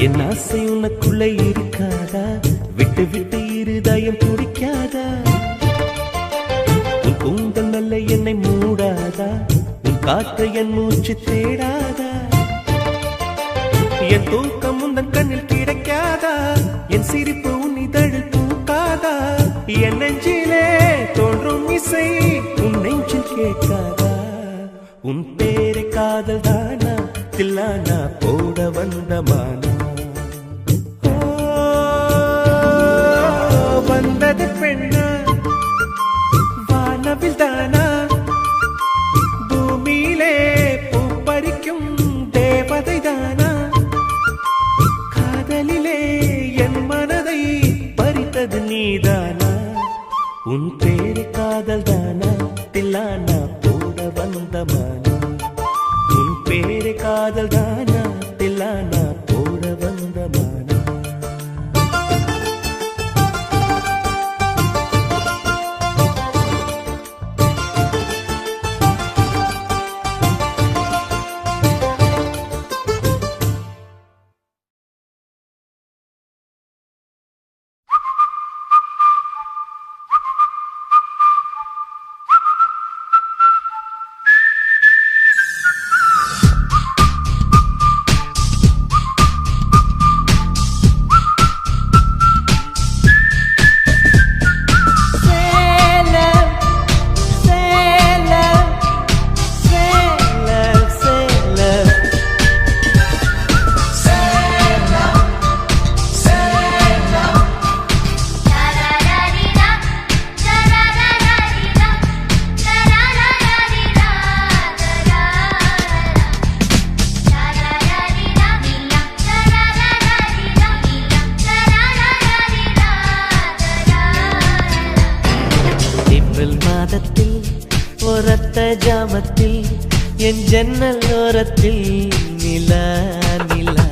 Speaker 1: என் ஆசை உனக்குள்ள இருக்காதா விட்டு விட்டு இருதயம் துடிக்காதா உன் கூந்தல் நல்ல என்னை மூடாதா உன் காற்று என் மூச்சு தேடாதா என் தூக்கம் உந்தன் கண்ணில் கிடைக்காதா என் சிரிப்பு உன் இதழில் பூக்காதா என் நெஞ்சிலே தோன்றும் இசை உன் நெஞ்சில் கேட்காதா உன் பேரு காதல் தானா தில்லானா போட வந்த மானா வந்தது பெண்ணா வானவில் தானா பூமியிலே பூ பறிக்கும் தேவதை தானா காதலிலே என் மனதை பறித்தது நீதானா உன் பேரு காதல் தானா தில்லானா போட வந்த மானா உன் பேரு காதல் தானா தில்லானா போட வந்த மானா ஜாமத்தில் என் ஜன்னல் ஓரத்தில் நிலா நிலா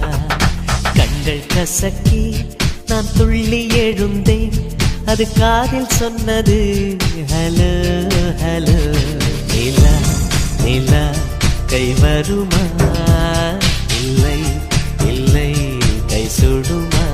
Speaker 1: கண்கள் கசக்கி நான் துள்ளி எழுந்தேன் அது காதில் சொன்னது ஹலோ ஹலோ நிலா நிலா கை வருமா இல்லை இல்லை கை சுடுமா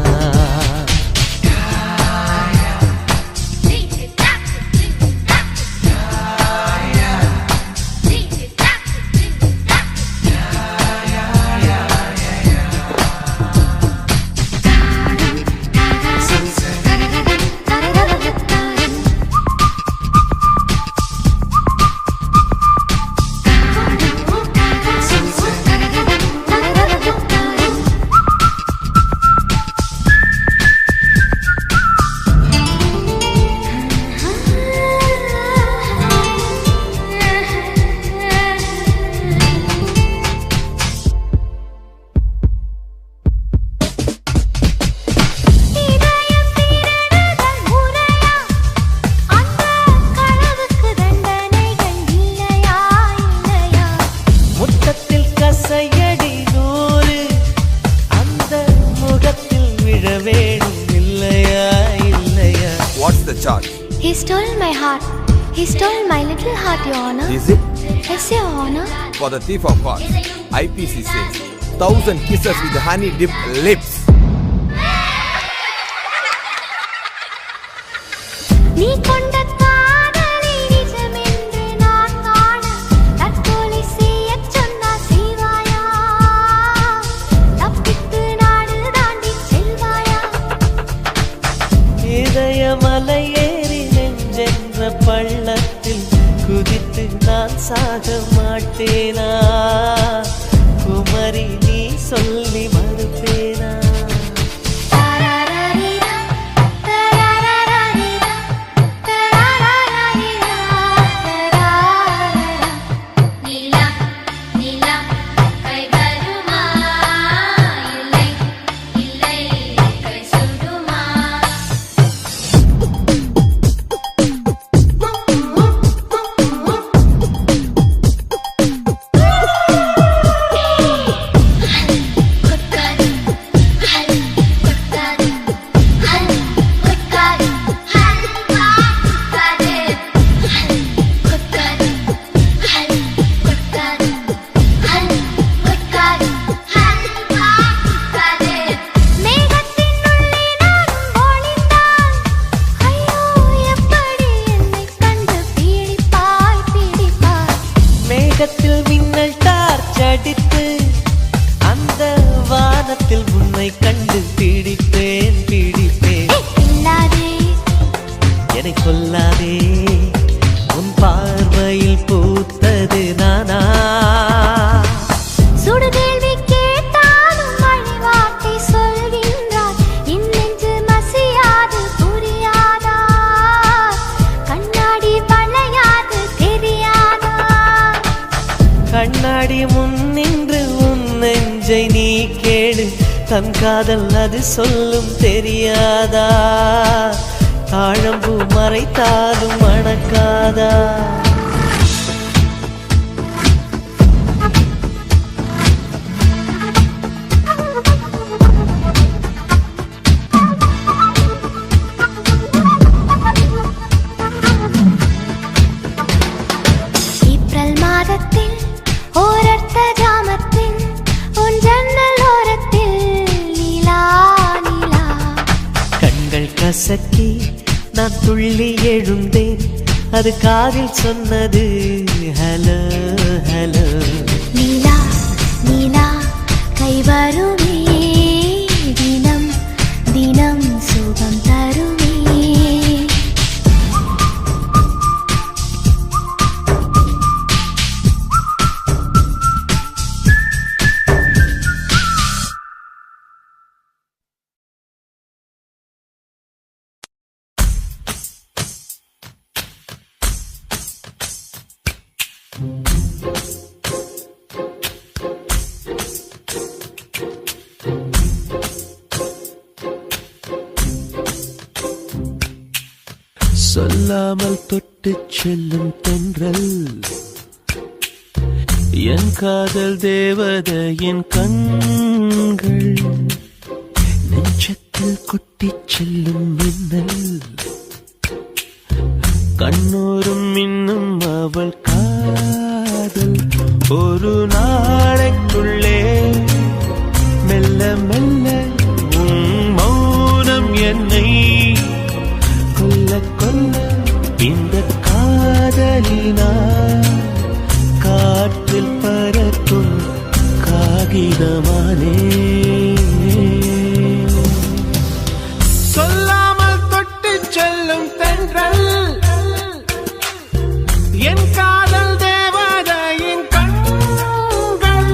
Speaker 5: charge?
Speaker 2: He stole my heart. He stole my little heart, Your Honor.
Speaker 5: Is it?
Speaker 2: Yes, Your Honor.
Speaker 5: For the thief of hearts, IPC says 1,000 kisses with honey dipped lips.
Speaker 2: நீ கொண்ட காதலை நிஜமென்று நான் காண தற்கொலை செய்யச் சொன்னால் செய்வாயா? தப்பித்து நாடு தாண்டி செல்வாயா?
Speaker 1: இதயமலை ஏறி நெஞ்சென்ற பள்ளத்தில் குதித்து நான் சாக மாட்டேனா? குமரி நீ சொல்லி மறுப்பேனா? மேகத்தில் மின்னல் டார்ச் அடித்து அந்த வானத்தில் உன்னை கண்டு பிடிப்பேன் பிடிப்பேன். என்னை கொல்லாதே, உன் பார்வையில் பூத்தது நானா?
Speaker 2: சுடுகேள்வி கேட்டாலும் மழைவார்த்தை சொல்கின்றார். என் நெஞ்சு மசியாது புரியாதா? கண்ணாடி வளையாது தெரியாதா?
Speaker 1: கண்ணாடி முன் நின்று உன் நெஞ்சை நீ கேடு, தன் காதல் அது சொல்லும் தெரியாதா? தாழம்பூ மறைத்தாலும் மணக்காதா?
Speaker 2: ஏப்ரல் மாதத்தில் ஓரர்த்த ஜாமத்தில் உன் ஜன்னல் ஓரத்தில் நீலா நீலா.
Speaker 1: கண்கள் கசக்கி நான் துள்ளி எழுந்தேன், அது காதில் சொன்னது ஹலோ ஹலோ.
Speaker 2: நீலா நீலா கை வருமே, தினம் தினம் சுகம் தருமே.
Speaker 3: சொல்லாமல் தொட்டு செல்லும் தென்றல், என் காதல் தேவதையின் கண்கள், நெஞ்சத்தில் கொட்டிச் செல்லும் மின்னல், கண்ணோரும் இன்னும் அவள் காதல். ஒரு நாளைக்குள்ளே மெல்ல மெல்ல உன் மௌனம் என்னை கொல்ல கொல்ல, இந்த காதலினால் காற்றில் பறக்கும் காகிதமானே. சொல்லாமல் தொட்டு செல்லும் தென்றல், என் காதல் தேவதையின் கண்கள்,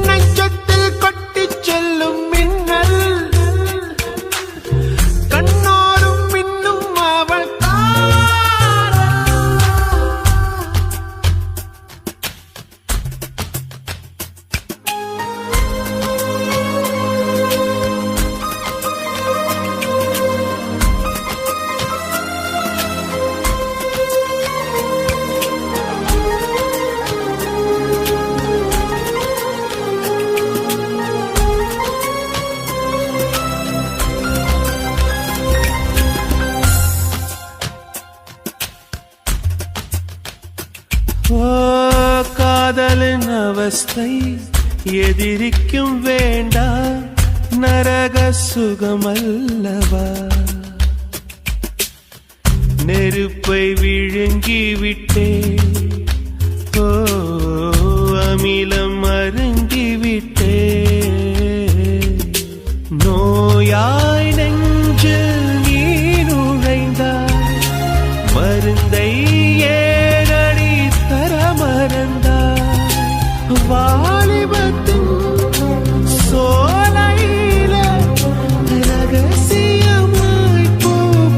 Speaker 3: நெஞ்சத்தில் கொட்டிச் செல்லும் மின்னல், கண்ணோரும் மின்னும் அவள்
Speaker 6: ஓ காதலின் அவஸ்தை எதிரிக்கும் வேண்டாம் நரக சுகமல்லவா நெருப்பை விழுங்கி விட்டே ஓ அமிலம் அருங்கி விட்டே நோயாய் நெஞ்சில் நீ நுழைந்தாய் மருந்தை ஏனடி தர மறந்தாய் வாலிபத்தின் சோலையில ரகசியமாய் பூ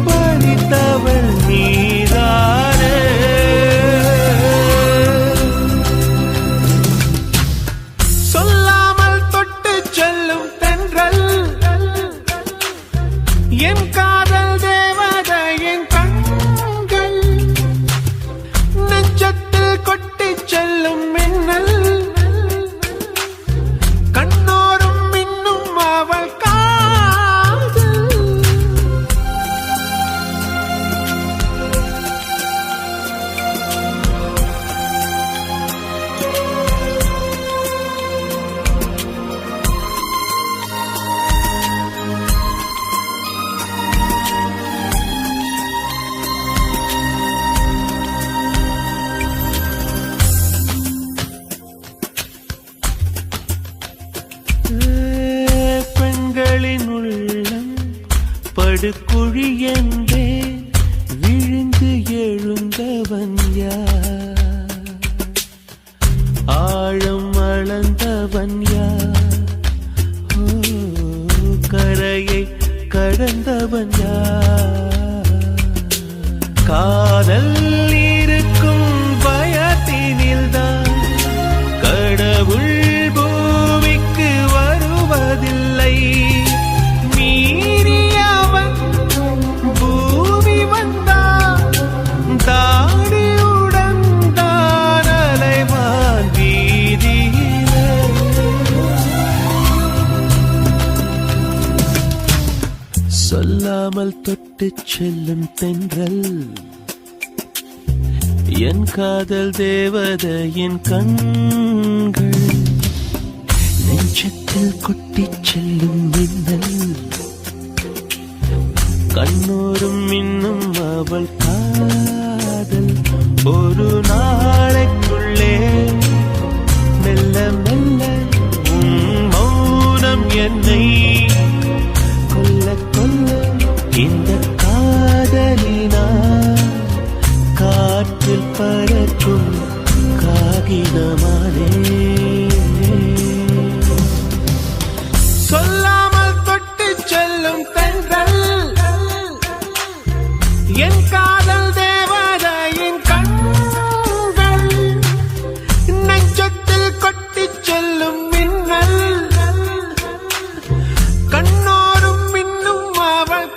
Speaker 6: பறித்தவள் நீதானே சொல்லாமல் தொட்டு செல்லும் தென்றல் என் காதல் தேவதையின் கண்கள் நெஞ்சத்தில் கொட்டி செல்லும் மின்னல் கண்ணோரும் இன்னும் அவள் காதல் பெண்களின் உள்ளம் படுகுழி என்றே விழுந்து எழுந்தவன் யார் ஆழம் அளந்தவன் யார் ஓ கரையை கடந்தவன் யார் காதல் இருக்கும் பயத்தினில்தான் கடவுள் பூமிக்கு வருவதில்லை மீறியவன் பூமி வந்தான் தாடியுடன் தான் அலைவான் வீதியிலே சொல்லாமல் தொட்டு செல்லும் தென்றல் என் காதல் தேவதையின் கண்கள் நெஞ்சத்தில் கொட்டிச் செல்லும் மின்னல் கண்ணோரும் இன்னும் அவள் காதல் ஒரு நாளைக்குள்ளே மெல்ல மெல்ல உன் மௌனம் என்னை கொல்ல கொல்ல இந்த காதலினா காற்றில் பறக்கும் காகிதமானே சொல்லாமல் தொட்டு செல்லும் தென்றல் என் காதல் தேவதையின் கண்கள் நெஞ்சத்தில் கொட்டிச் செல்லும் மின்னல் கண்ணோரும் இன்னும் அவள்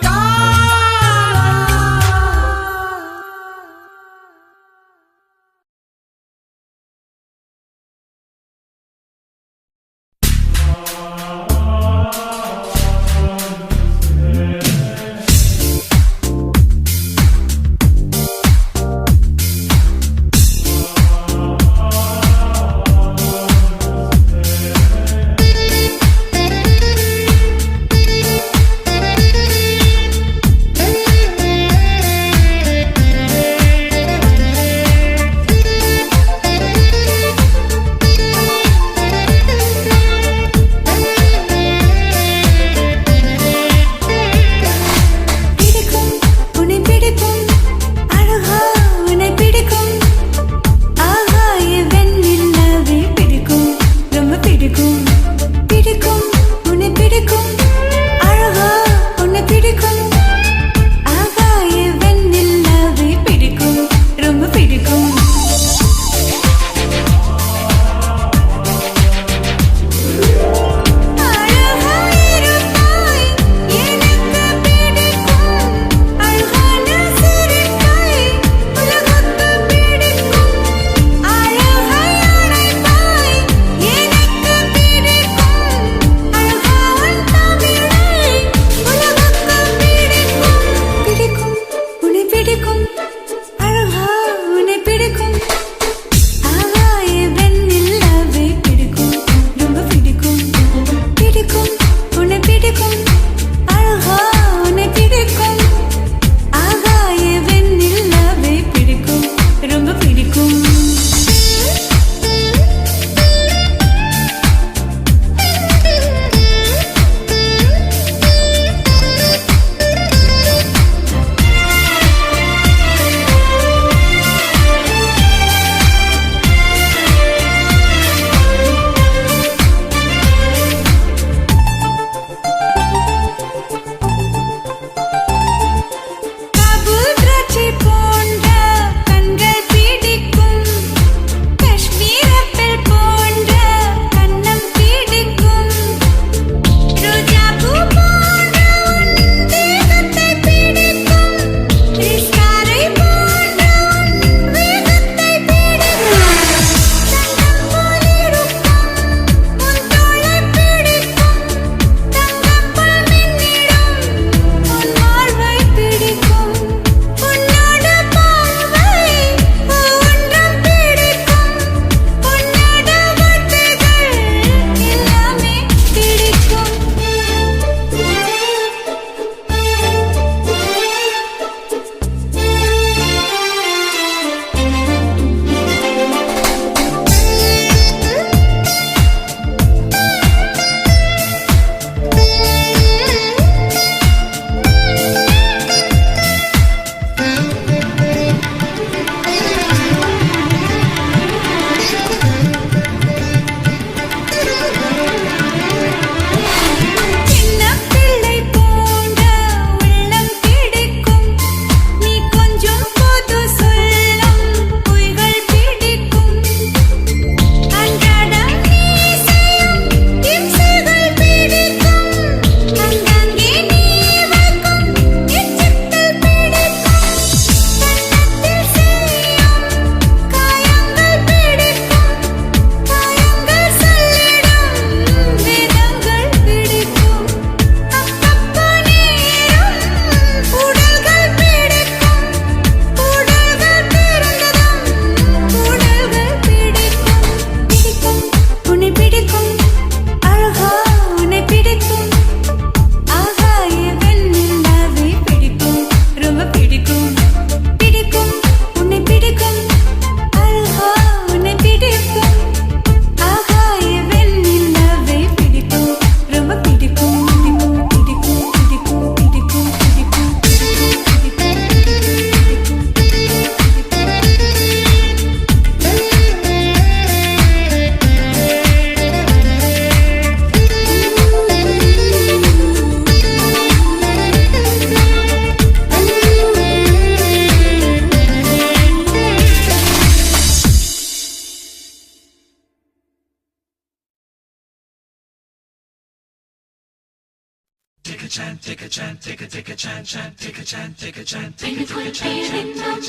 Speaker 2: பெண்ணுக்குள் பேரின்பம்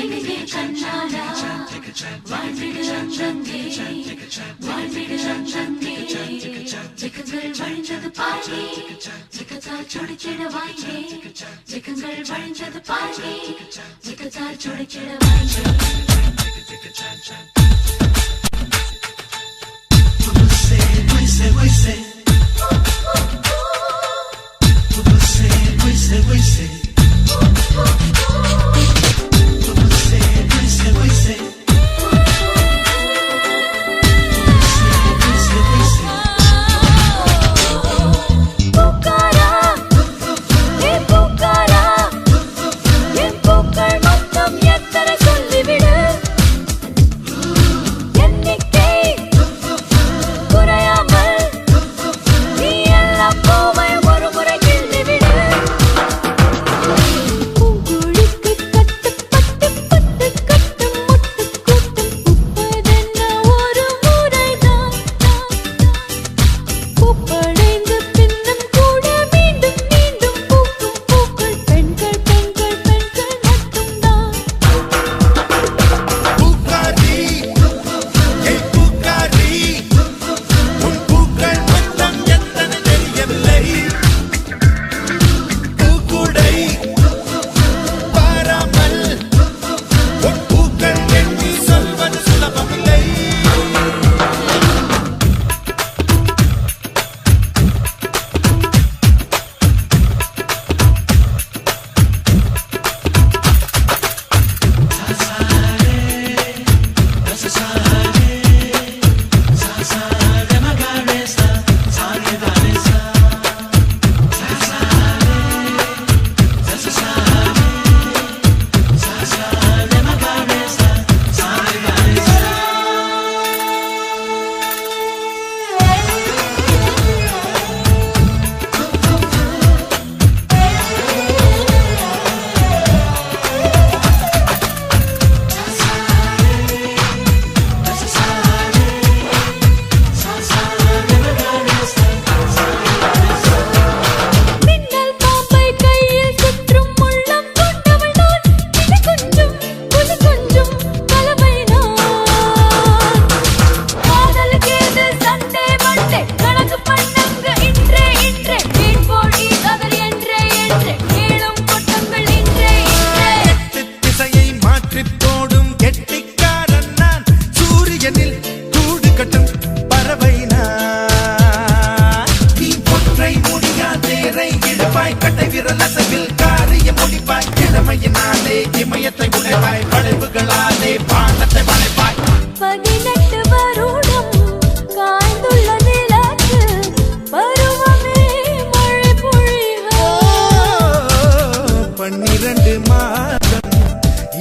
Speaker 2: எங்கே கண்ணாடா வாழ்விடு அங்கங்கே வாழ்விடு அங்கங்கே ஜெகங்கள் வழிந்தது பாருங்க ஜெகத்தால் சுடிச்சிட வாங்கி ஜெகங்கள் வழிந்தது பாருங்க ஜெகத்தால் சுடிச்சிட வாங்கி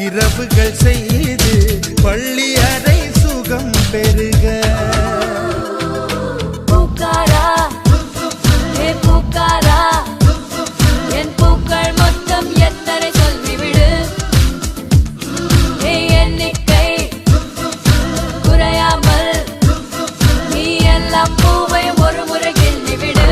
Speaker 6: இரவுகள் செய்து பள்ளி அறை சுகம் பெருக
Speaker 2: பூக்காரா ஏ பூக்காரா என் பூக்கள் மொத்தம் எத்தனை சொல்லிவிடு எண்ணிக்கை குறையாமல் நீ எல்லாம் பூவை ஒரு முறை கிள்ளிவிடு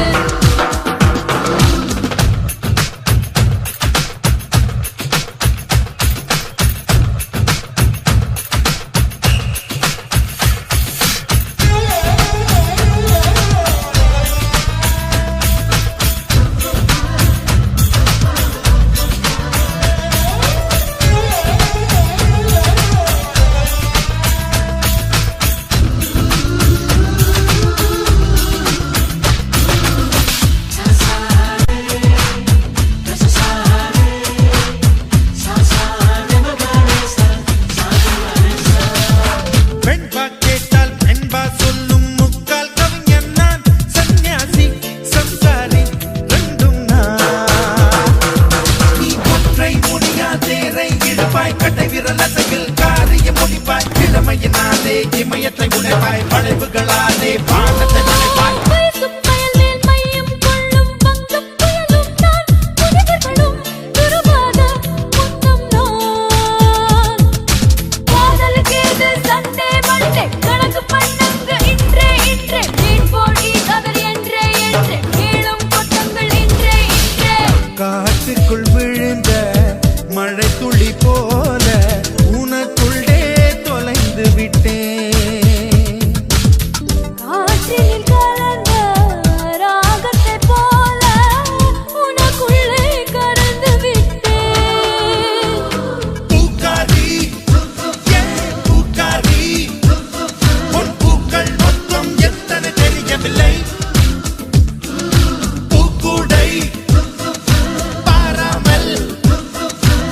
Speaker 6: இமயத்தை உடைப்பாய் வளைவுகளாலே பாடத்தை வளைப்பாய்
Speaker 2: கணக்கு பண்ணுங்க இன்றே மீன் போடி கதல் என்றே கேளும் கொட்டங்கள்
Speaker 6: பூங்கொடி போல உனக்குள்ளே தொலைந்து விட்டேன்.
Speaker 2: காற்றில் கலந்த ராகத்தை போல உனக்குள்ளே கறந்து விட்டேன்.
Speaker 6: பூக்காரி ஏன் பூக்காரி உன் பூக்கள் மொத்தம் எத்தனை தெரியவில்லை. பூக்கூடை பாராமல்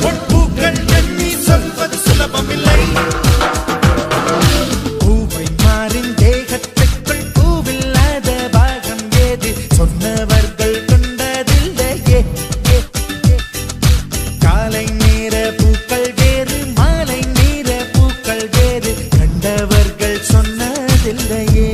Speaker 6: உன் பூக்கள் எண்ணி சொல்வது சுலபமில்லை. பூவை மாறின் தேகத்துக்குள் பூவில்லாத பாகம் ஏது சொன்னவர்கள் கொண்டதில்லையே. காலை நேர பூக்கள் வேறு மாலை நேர பூக்கள் வேறு கண்டவர்கள் சொன்னதில்லையே.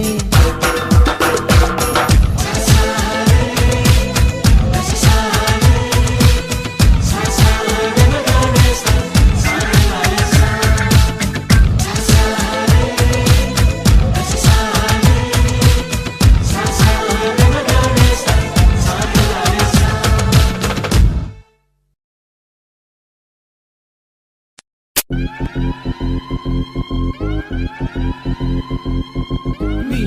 Speaker 7: நீ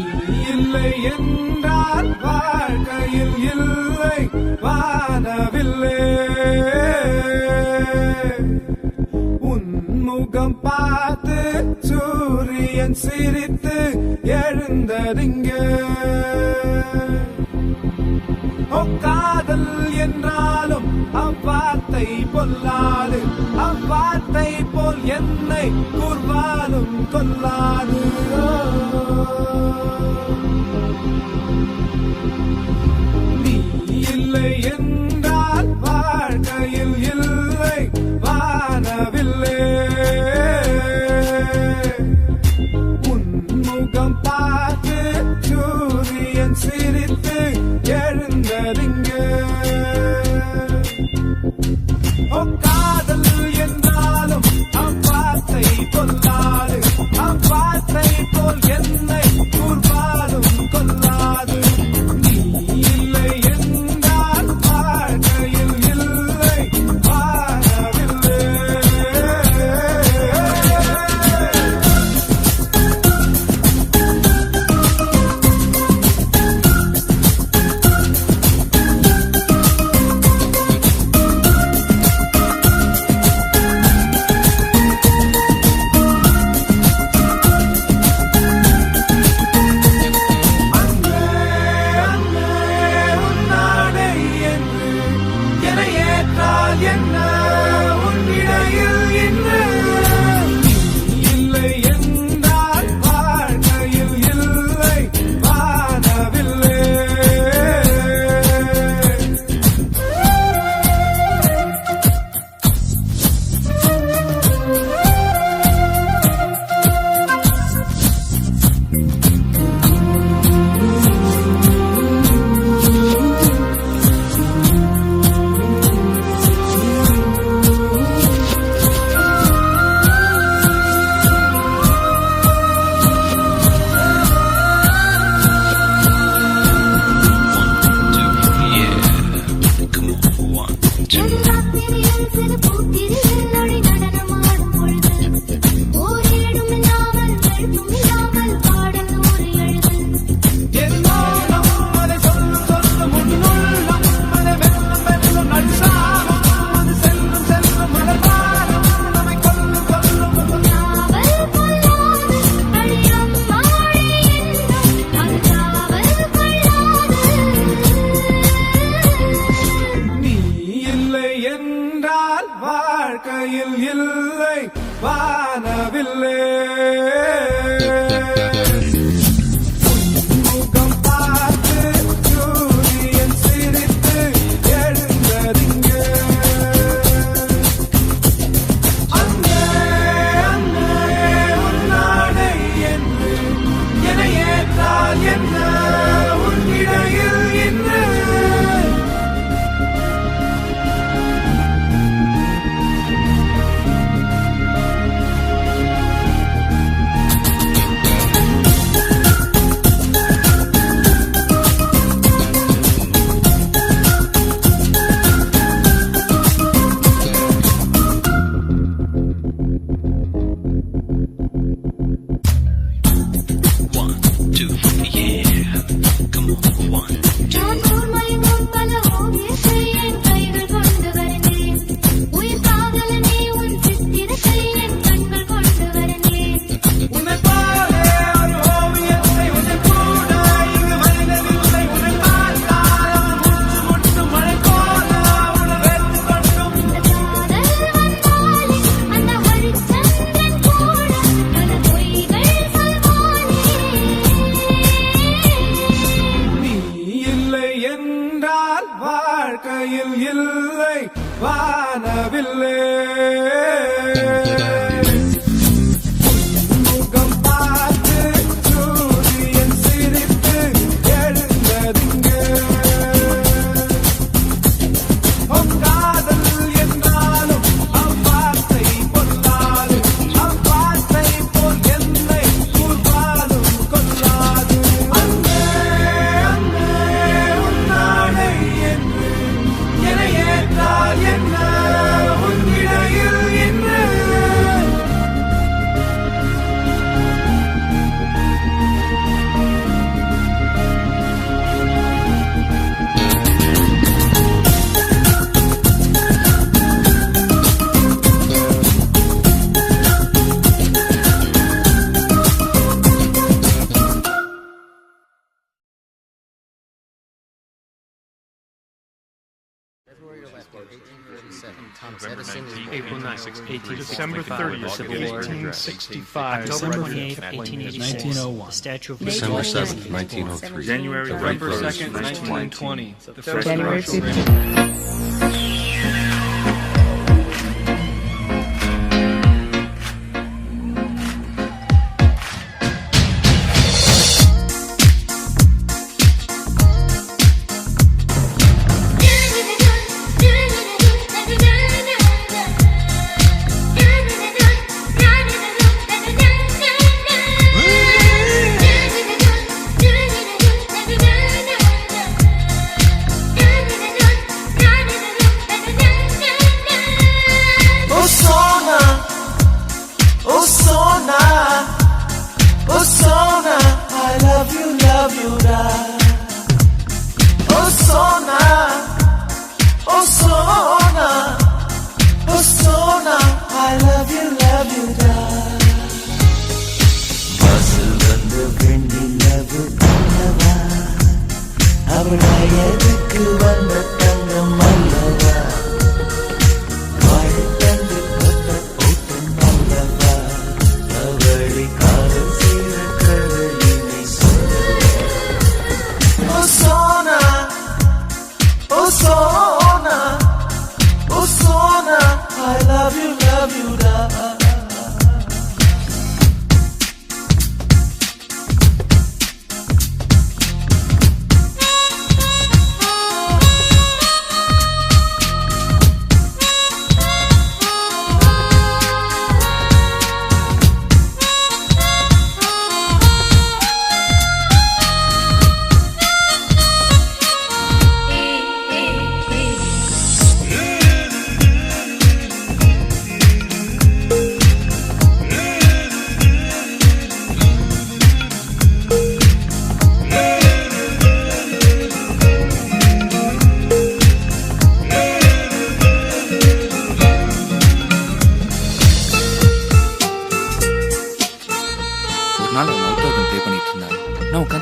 Speaker 7: இல்லை என்றால் வாழ்க்கையில் இல்லை வானவில்லை. உன்முகம் பார்த்து சூரியன் சிரித்து எழுந்ததிங்க. காதல் என்றாலும் அவ்வார்த்தை பொல்லாது, அவ்வார்த்தை போல் என்னை கூர்வாலும் கொல்லாது. நீ இல்லை என்றால் வாழ்க்கையில் இல்லை வானவில்லை. உன்முகம் பார்த்து சூரியன் சிரித்து எழுந்ததிங்க. காதல் என்றாலும் அவ்வார்த்தை கொல்லாது, அவ்வார்த்தை போல் என்னை கூர்வாலும் கொல்லாது. நீ இல்லை என்றால் வாழ்க்கையில் இல்லை வானவில்லை. வாழ்க்கையில் இல்லை வானவில்லை. முகம் பார்த்து சூரியன் சிரித்து எழுந்ததிங்க. அங்கே அங்கே உன்னாடை என்று என ஏற்றால் என்ன உன்னிடையில் இன்று.
Speaker 8: April 9th, December 30th, 1865,
Speaker 9: October 28th, 1886.
Speaker 10: 1901.
Speaker 9: Statue of
Speaker 10: December
Speaker 9: Liberty.
Speaker 10: 7th, 1903.
Speaker 8: January
Speaker 10: November
Speaker 8: 2nd, 1920, the first
Speaker 11: January
Speaker 8: commercial
Speaker 11: 15th.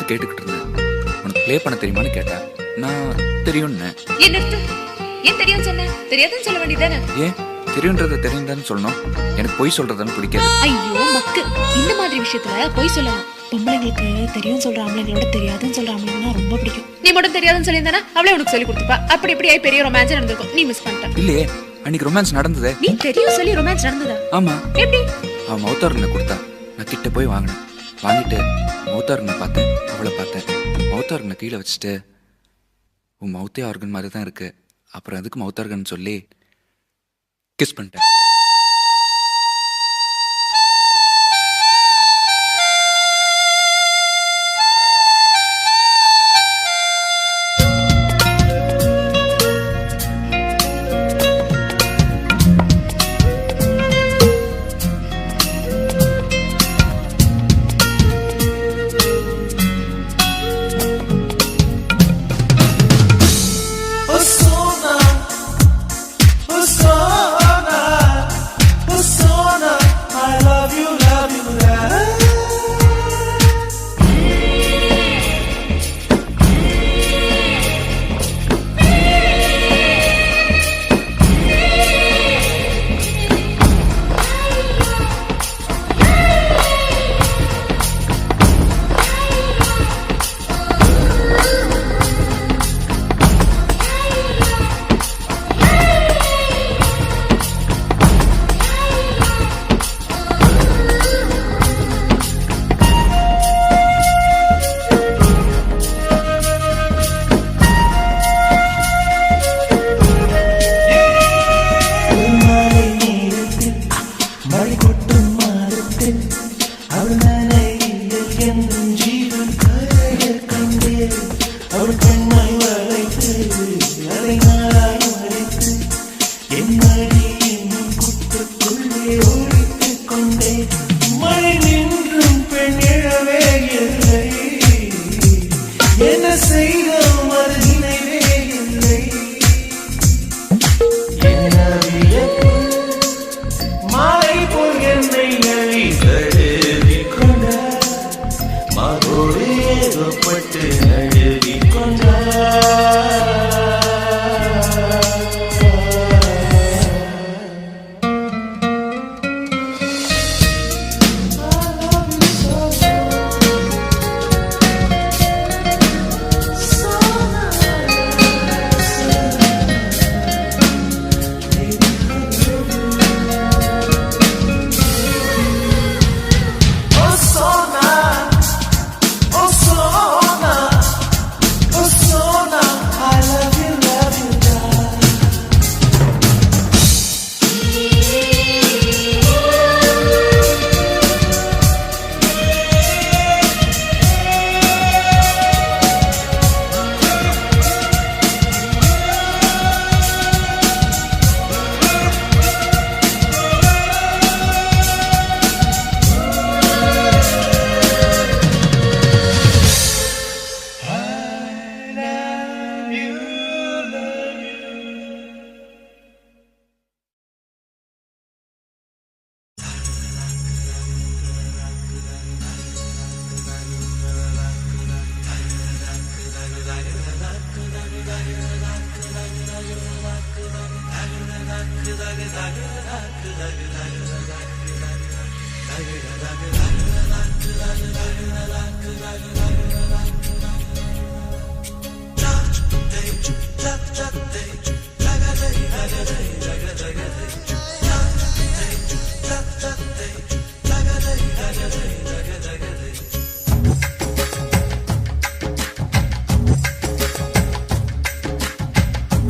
Speaker 12: கேட்டுக்கிட்டு இருந்தேன். உனக்கு ப்ளே பண்ண தெரியுமான்னு கேட்டேன். நான் தெரியும்னு.
Speaker 13: ஏன் நிறுத்து? ஏன் தெரியும் சொன்ன? தெரியாதுன்னு சொல்ல வேண்டியதானே?
Speaker 12: ஏன் தெரியுன்றத தெரியுதான்னு சொல்லணும்? எனக்கு பொய் சொல்றதுன்னு பிடிக்காது.
Speaker 13: ஐயோ மக்கு, இந்த மாதிரி விஷயத்துல பொய் சொல்லலாம்.
Speaker 14: பொம்பளைங்களுக்கு தெரியும் சொல்ற ஆம்பளைங்களோட தெரியாதுன்னு சொல்ற ஆம்பளைங்கன்னா ரொம்ப பிடிக்கும்.
Speaker 13: நீ மட்டும் தெரியாதுன்னு சொல்லியிருந்தானா அவளே உனக்கு சொல்லி கொடுத்துப்பா. அப்படி இப்படி பெரிய ரொமான்ஸ் நடந்திருக்கும். நீ மிஸ் பண்ணிட்ட.
Speaker 12: இல்லையே, அன்னைக்கு ரொமான்ஸ் நடந்ததே.
Speaker 13: நீ தெரியும் சொல்லி ரொமான்ஸ் நடந்ததா?
Speaker 12: ஆமா.
Speaker 13: எப்படி?
Speaker 12: அவன் மௌத்தாரனை கொடுத்தா. நான் கிட்ட போய் வாங்கினேன். வாங்கிட்டு மௌத்தாரனை பார்த்தேன், அவளை பார்த்தேன். மௌத்தாரனை கீழே வச்சுட்டு உன் மௌத்தே ஆர்கன் மாதிரி தான் இருக்கு, அப்புறம் அதுக்கு மௌத்தார்கன் சொல்லி கிஸ் பண்ணிட்டேன்.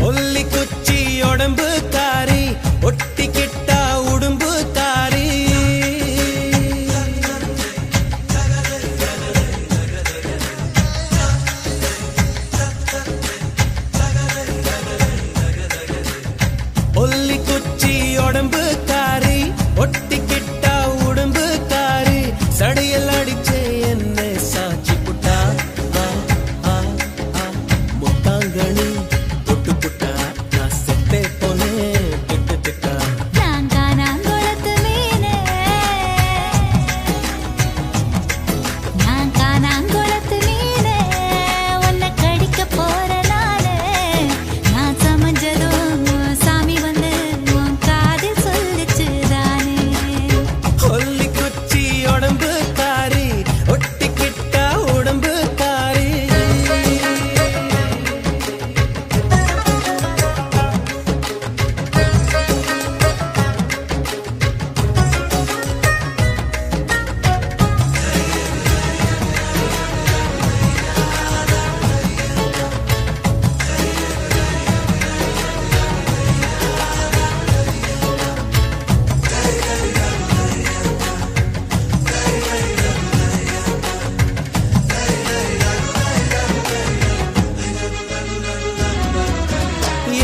Speaker 6: ஒல்லி குச்சி உடம்பு காரி ஒட்டிக்கிட்டா உடும்பு காரி ஒல்லி குச்சி உடம்பு காரி ஒட்டிக்கிட்டா உடம்பு காரி சடையல் அடிச்சே என்ன சாட்சி புட்டா முட்டாங்கணி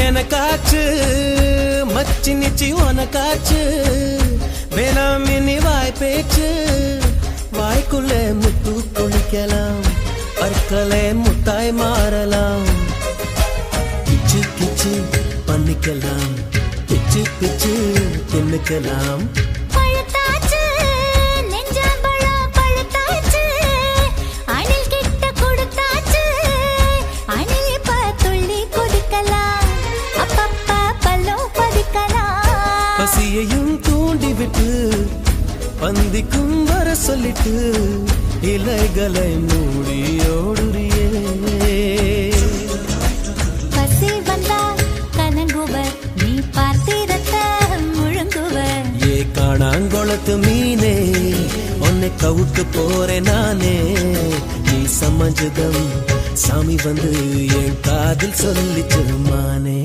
Speaker 6: எனக்காச்சு மச்சி நிச்சி உனக்காச்சு வேணாமினி வாய் பேச்சு வாய்க்குள்ள முத்து குளிக்கலாம் பற்களே முத்தாய் மாறலாம் கிச்சு கிச்சு பண்ணிக்கலாம் பிச்சு பிச்சு தின்னுக்கலாம் பசியையும் தூண்டிவிட்டு பந்திக்கும் வர சொல்லிட்டு இலைகளை மூடி ஓடுறியே
Speaker 2: பசி வந்தா கலங்குவர் நீ பார்த்திரத்த முழங்குவர்
Speaker 6: ஏ காணாங்கொளத்து மீனே உன்னை கவுட்டு போறேன் நானே நீ சமஞ்சதம் சாமி வந்து என் காதில் சொல்லிச்சு மானே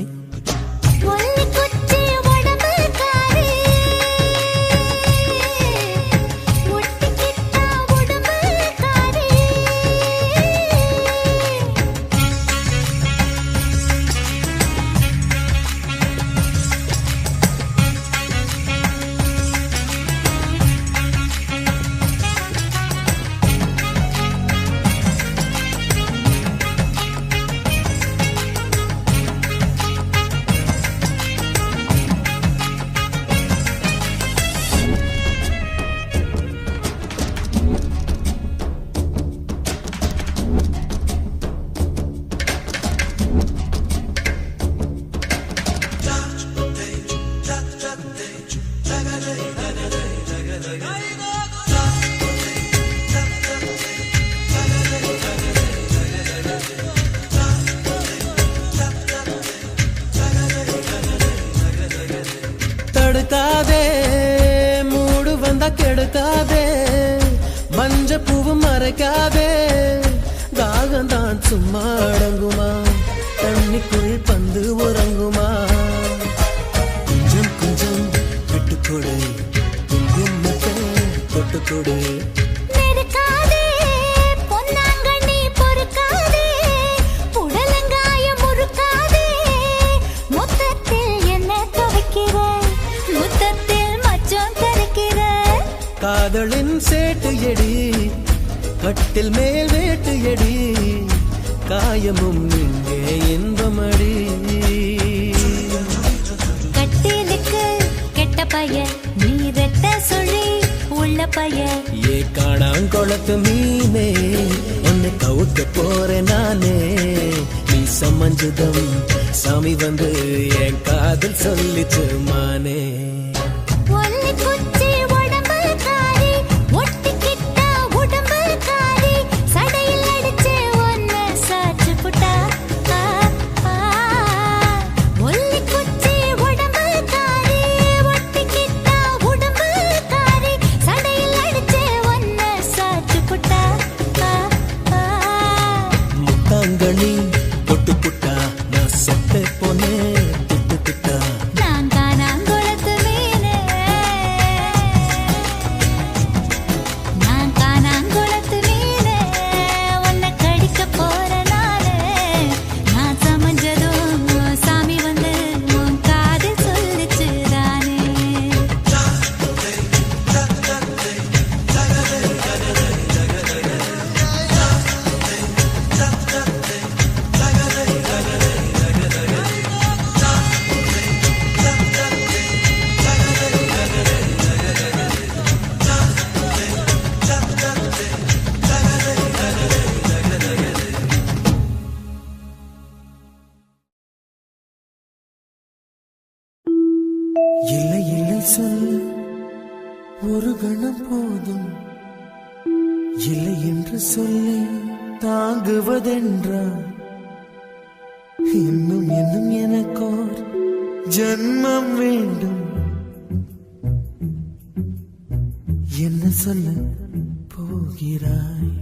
Speaker 6: தடுக்காதே மூடு வந்தா கெடுக்காதே மஞ்ச பூவு மறைக்காதே தாகந்தான் சும்மா அடங்குமா தண்ணிக்குள் பந்து உறங்குமா கொஞ்சம் கொஞ்சம் விட்டுக்கொடு குங்குமத்தை தொட்டுக்கொடு காதலின் சேட்டு எடி கட்டில் மேல் வேட்டு எடி காயமும் இங்கே இன்பமடி
Speaker 2: கட்டிலுக்கு கெட்ட பையன் நீ ரெட்ட சொல்லி உள்ள பையன்
Speaker 6: ஏ காணாங்கொளத்து மீனே உன்னை கவுக்க போறேன் நானே நீ சமஞ்சதம் சாமி வந்து என் காதல் சொல்லிச்சு மானே
Speaker 2: ஒல்லி குச்சி உடம்பு காரி
Speaker 7: ஒரு கணம் போதும் இல்லை என்று சொல்லி தாங்குவதென்றால் இன்னும் இன்னும் எனக்கோர் ஜன்மம் வேண்டும். என்ன சொல்ல போகிறாய்?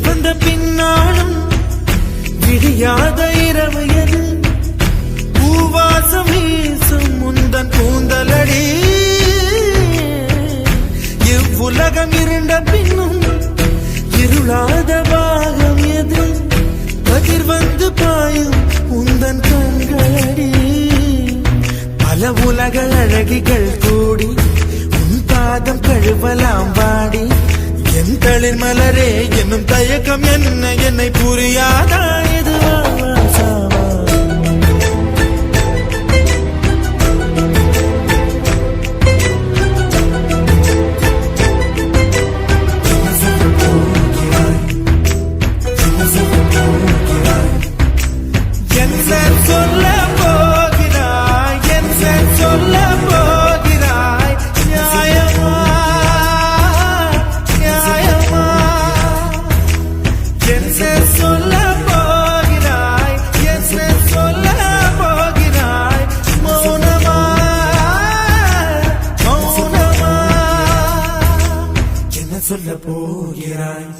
Speaker 10: வந்த பின்னாலும் விடியாத இரவு எது பூவாசம் வீசும் முந்தன் கூந்தலடி இவ்வுலகம் இருண்ட பின்னும் இருளாத பாகம் எது கதிர் வந்து பாயும் உந்தன் கண்களடி பல பல உலக அழகிகள் கூடி உன் பாதம் கழுவலாம் வாடி என் தளிர் மலரே என்னும் தயக்கம் என்ன என்னை புரியாதா இதுவா சாவா சொல்ல போகிறாய் என் சொல்ல போகிறாய் நியாயமா நியாயமா என் சொல்ல போகிறாய் என் சொல்ல போகிறாய் மௌனமா மௌனமா என்ன சொல்ல போகிறாய்